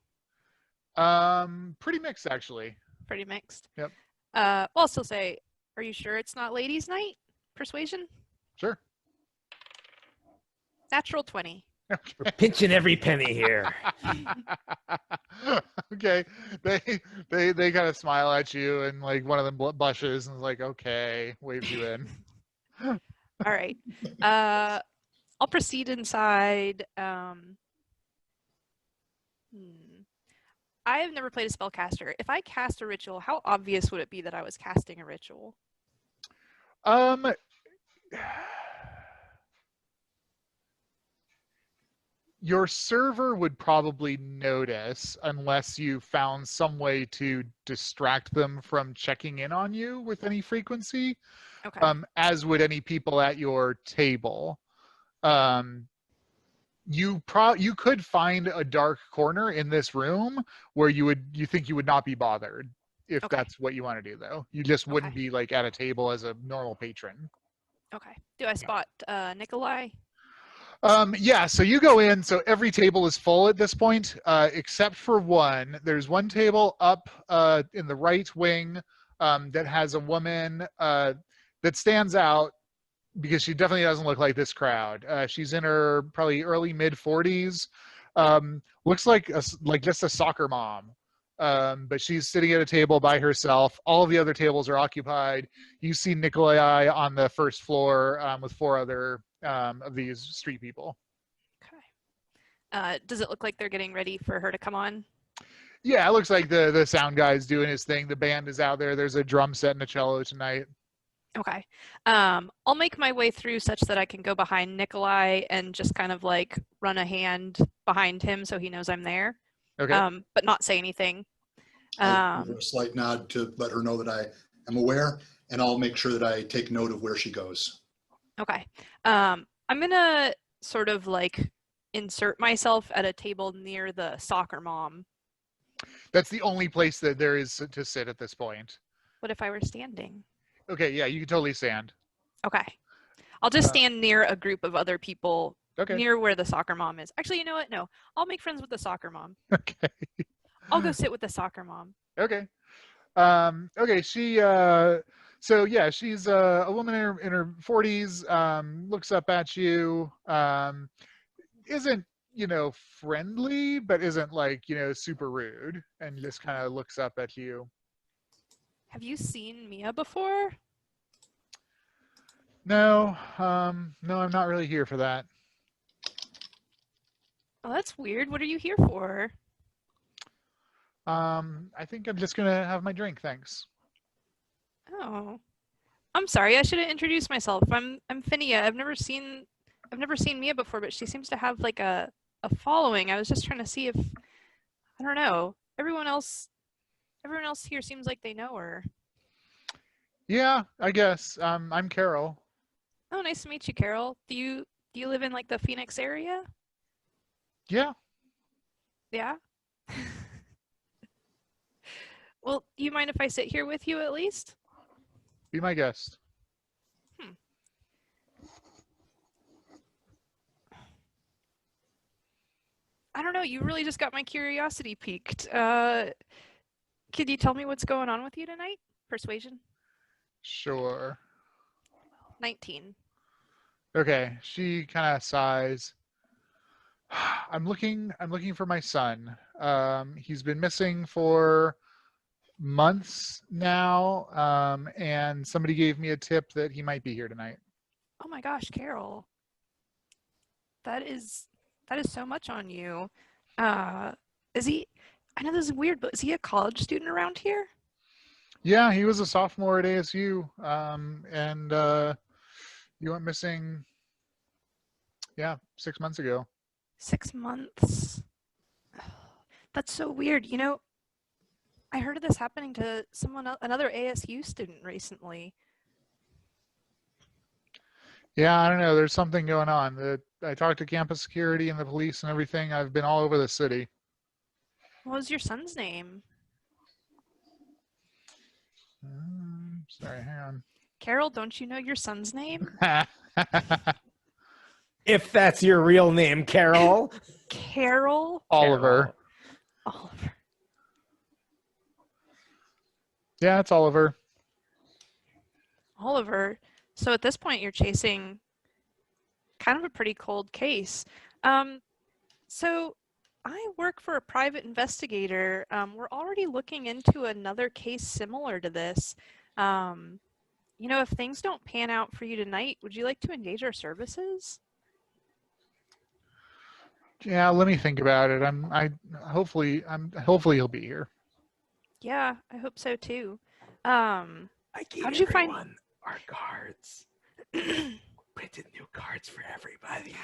Pretty mixed, actually. Pretty mixed. Yep. Well, I'll still say, are you sure it's not ladies' night? Persuasion? Sure. Natural 20. We're pinching every penny here. Okay. They kind of smile at you, and like one of them blushes and is like, okay, waves you in. All right. I'll proceed inside. I have never played a spellcaster. If I cast a ritual, how obvious would it be that I was casting a ritual? Your server would probably notice unless you found some way to distract them from checking in on you with any frequency. Okay. As would any people at your table. You could find a dark corner in this room where you think you would not be bothered if that's what you want to do, though. You just wouldn't be like at a table as a normal patron. Okay. Do I spot Nikolai? Yeah, so you go in, so every table is full at this point, except for one. There's one table up in the right wing that has a woman that stands out because she definitely doesn't look like this crowd. She's in her probably early mid-40s. Looks like just a soccer mom. But she's sitting at a table by herself. All of the other tables are occupied. You see Nikolai on the first floor with 4 other of these street people. Okay. Does it look like they're getting ready for her to come on? Yeah, it looks like the sound guy's doing his thing. The band is out there. There's a drum set and a cello tonight. Okay. I'll make my way through such that I can go behind Nikolai and just kind of like run a hand behind him so he knows I'm there. Okay. But not say anything. I'll give her Um, a slight nod to let her know that I am aware, and I'll make sure that I take note of where she goes. okay. I'm gonna sort of like insert myself at a table near the soccer mom. That's the only place that there is to sit at this point. What if I were standing? Okay, yeah, you can totally stand. Okay. I'll just Uh, stand near a group of other people Okay. near where the soccer mom is. Actually, you know what? No, I'll make friends with the soccer mom. Okay. I'll go sit with the soccer mom. Okay. Okay, so yeah, she's a woman in her 40s, looks up at you, isn't, friendly, but isn't like, super rude, and just kind of looks up at you. Have you seen Mia before? No, no, I'm not really here for that. Oh, that's weird. What are you here for? I think I'm just gonna have my drink, thanks. Oh, I'm sorry. I should have introduced myself. I'm Finnea. I've never seen Mia before, but she seems to have like a following. I was just trying to see if I don't know. Everyone else here seems like they know her. Yeah, I guess. I'm Carol. Oh, nice to meet you, Carol. Do you live in like the Phoenix area? Yeah, Yeah. Well, do you mind if I sit here with you at least? be my guest. I don't know. You really just got my curiosity piqued. Could you tell me what's going on with you tonight? Persuasion? Sure. 19. Okay, she kind of sighs. I'm looking for my son. He's been missing for months now, and somebody gave me a tip that he might be here tonight. Oh my gosh, Carol. That is so much on you. Is he I know this is weird, but is he a college student around here? Yeah, he was a sophomore at ASU, and he went missing, yeah, 6 months ago. 6 months. That's so weird. You know, I heard of this happening to another ASU student recently. Yeah, I don't know. There's something going on. I talked to campus security and the police and everything. I've been all over the city. What was your son's name? Sorry, hang Carol, don't you know your son's name? on. If that's your real name, Carol. Carol? Oliver. Oliver. Yeah, it's Oliver. Oliver. So at this point, you're chasing kind of a pretty cold case. So I work for a private investigator. We're already looking into another case similar to this. You know, if things don't pan out for you tonight, would you like to engage our services? Yeah, let me think about it. Hopefully he'll be here. Yeah, I hope so too. I gave How'd you find- everyone our cards. Printed new cards for everybody.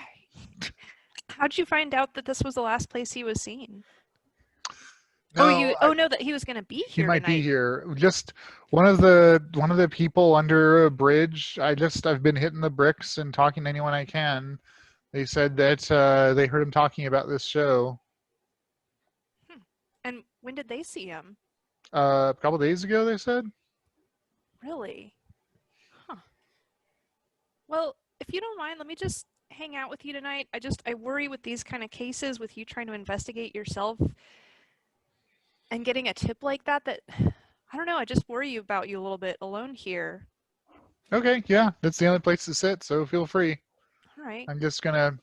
How'd you find out that this was the last place he was seen? No, No, that he was going to be he here might tonight. be here. Just one of the people under a bridge. I've been hitting the bricks and talking to anyone I can. They said that they heard him talking about this show And when did they see him? a couple days ago. They said. Really? Huh. Well, if you don't mind, let me just hang out with you tonight. I worry with these kind of cases, with you trying to investigate yourself and getting a tip like that, I don't know, I just worry about you a little bit alone here. Okay, yeah, that's the only place to sit, so feel free. All right. I'm just gonna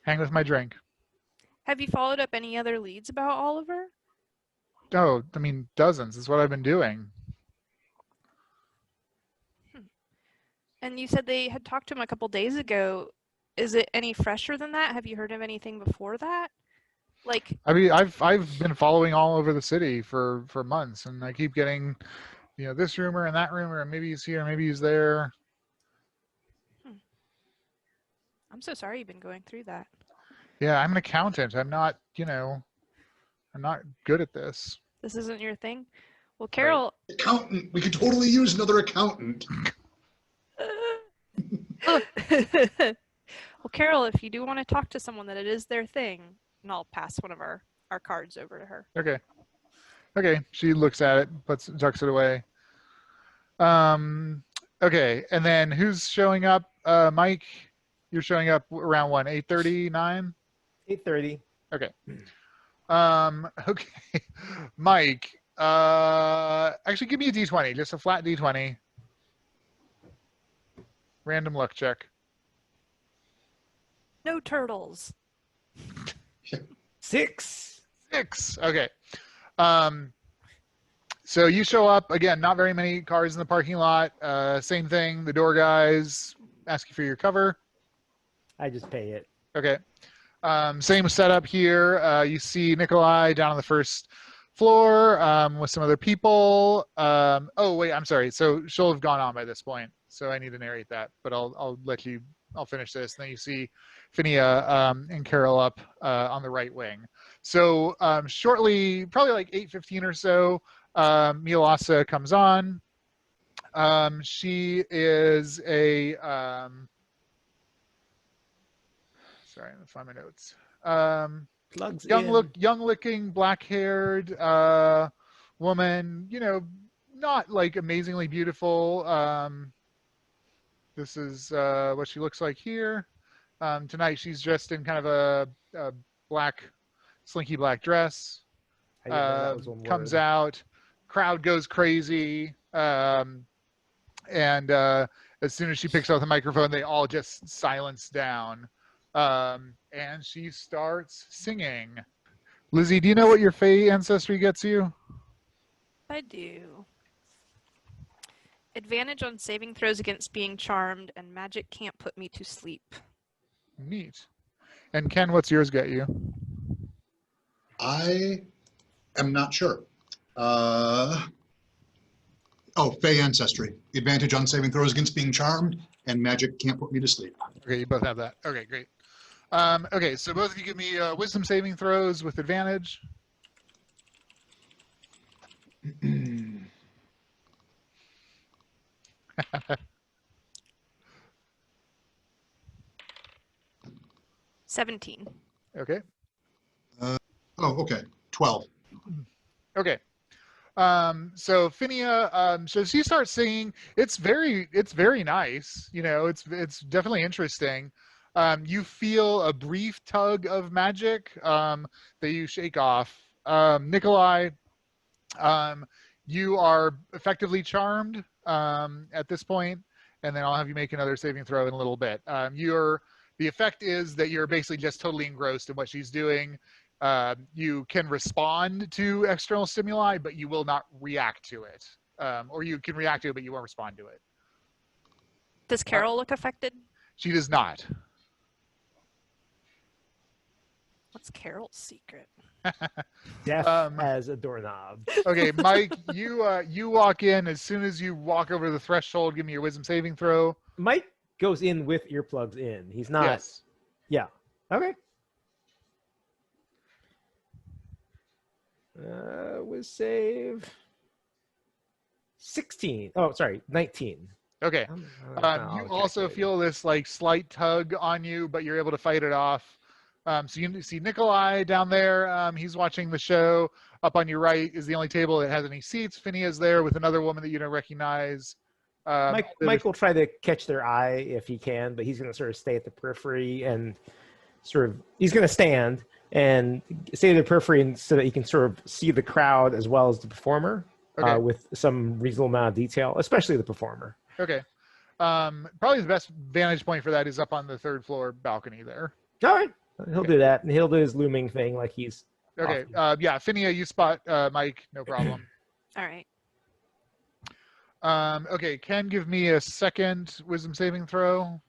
hang with my drink. Have you followed up any other leads about Oliver? Oh, I mean, dozens. That's what I've been doing. And you said they had talked to him a couple days ago. Is it any fresher than that? Have you heard of anything before that? Like, I mean, I've been following all over the city for months, and I keep getting, this rumor and that rumor, and maybe he's here, maybe he's there. I'm so sorry you've been going through that. Yeah, I'm an accountant. I'm not, I'm not good at this. This isn't your thing? Well, Carol... Accountant. We could totally use another accountant. Well, Carol, if you do want to talk to someone that it is their thing, and I'll pass one of our cards over to her. Okay. Okay. She looks at it, tucks it away. Okay. And then who's showing up? Mike, you're showing up around 8:30, 9? 8:30. Okay. Okay. Mike, actually give me a D20, just a flat D20. Random luck check. No turtles. 6. 6. Okay. So you show up again, not very many cars in the parking lot. Same thing. The door guys ask you for your cover. I just pay it. Okay. Same setup here. You see Nikolai down on the first floor with some other people. Oh wait, I'm sorry. So she'll have gone on by this point. So I need to narrate that, but I'll finish this. And then you see Finnea and Carol up on the right wing. So shortly, probably like 8:15 or so, Milasa comes on. She is a sorry, let me find my notes. Plugs young looking, black-haired woman. You know, not like amazingly beautiful. This is what she looks like here. Tonight she's dressed in kind of a black, slinky black dress. Comes out, crowd goes crazy, and as soon as she picks up the microphone, they all just silence down, and she starts singing. Lizzie, do you know what your Fae ancestry gets you? I do. Advantage on saving throws against being charmed, and magic can't put me to sleep. Neat. And Ken, what's yours get you? I am not sure. Oh, Fey ancestry. Advantage on saving throws against being charmed, and magic can't put me to sleep. Okay, you both have that. Okay, great. Okay, so both of you give me wisdom saving throws with advantage. 17. Okay. Oh, okay. 12. Okay. So Finnea, so she starts singing. It's very nice. You know, it's definitely interesting. You feel a brief tug of magic that you shake off. Nikolai, you are effectively charmed at this point, and then I'll have you make another saving throw in a little bit. The effect is that you're basically just totally engrossed in what she's doing. You can respond to external stimuli, but you will not react to it. Or you can react to it, but you won't respond to it. Does Carol look affected? She does not. What's Carol's secret? Deaf as a doorknob. Okay, Mike, you walk in. As soon as you walk over the threshold, give me your wisdom saving throw. Mike goes in with earplugs in. He's not. Yes. Yeah. Okay. Was save 16. Oh, sorry, 19. Okay. You also feel this like slight tug on you, but you're able to fight it off. So you see Nikolai down there. He's watching the show. Up on your right is the only table that has any seats. Finnea's there with another woman that you don't recognize. Mike will try to catch their eye if he can, but he's going to sort of stay at the periphery and he's going to stand and stay at the periphery so that he can sort of see the crowd as well as the performer with some reasonable amount of detail, especially the performer. Okay. Probably the best vantage point for that is up on the third floor balcony there. All right. He'll do that, and he'll do his looming thing like he's... Okay. Yeah, Finnea, you spot Mike. No problem. All right. Okay, Ken, give me a second wisdom saving throw.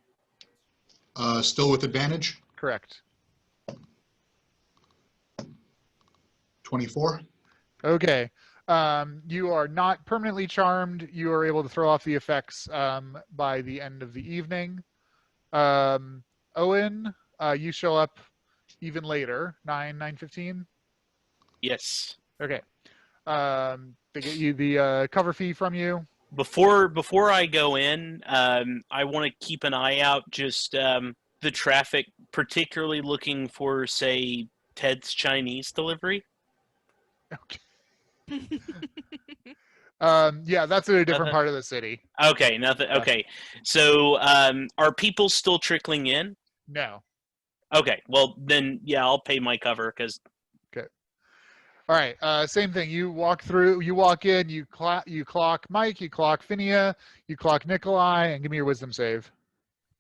Still with advantage? Correct. 24. Okay. You are not permanently charmed. You are able to throw off the effects by the end of the evening. Owen, you show up even later, 9:15. Yes. Okay. They get you the cover fee from you. Before I go in, I want to keep an eye out, just the traffic, particularly looking for, say, Ted's Chinese delivery. Yeah, that's in a different Nothing? part of the city. Okay, nothing. Yeah. Okay, so are people still trickling in? No. Okay, well then, yeah, I'll pay my cover because. All right. Same thing. You walk through. You walk in. You clock Mike. You clock Finnea. You clock Nikolai, and give me your wisdom save.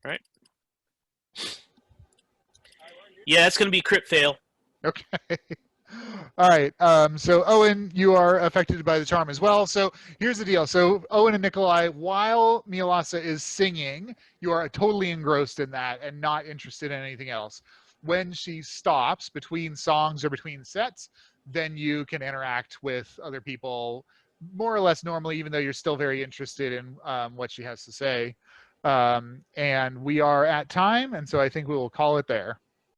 Right. Yeah, it's gonna be a crit fail. Okay. All right. So Owen, you are affected by the charm as well. So here's the deal. So Owen and Nikolai, while Miolasa is singing, you are totally engrossed in that and not interested in anything else. When she stops between songs or between sets, then you can interact with other people more or less normally, even though you're still very interested in what she has to say. And we are at time, and so I think we will call it there.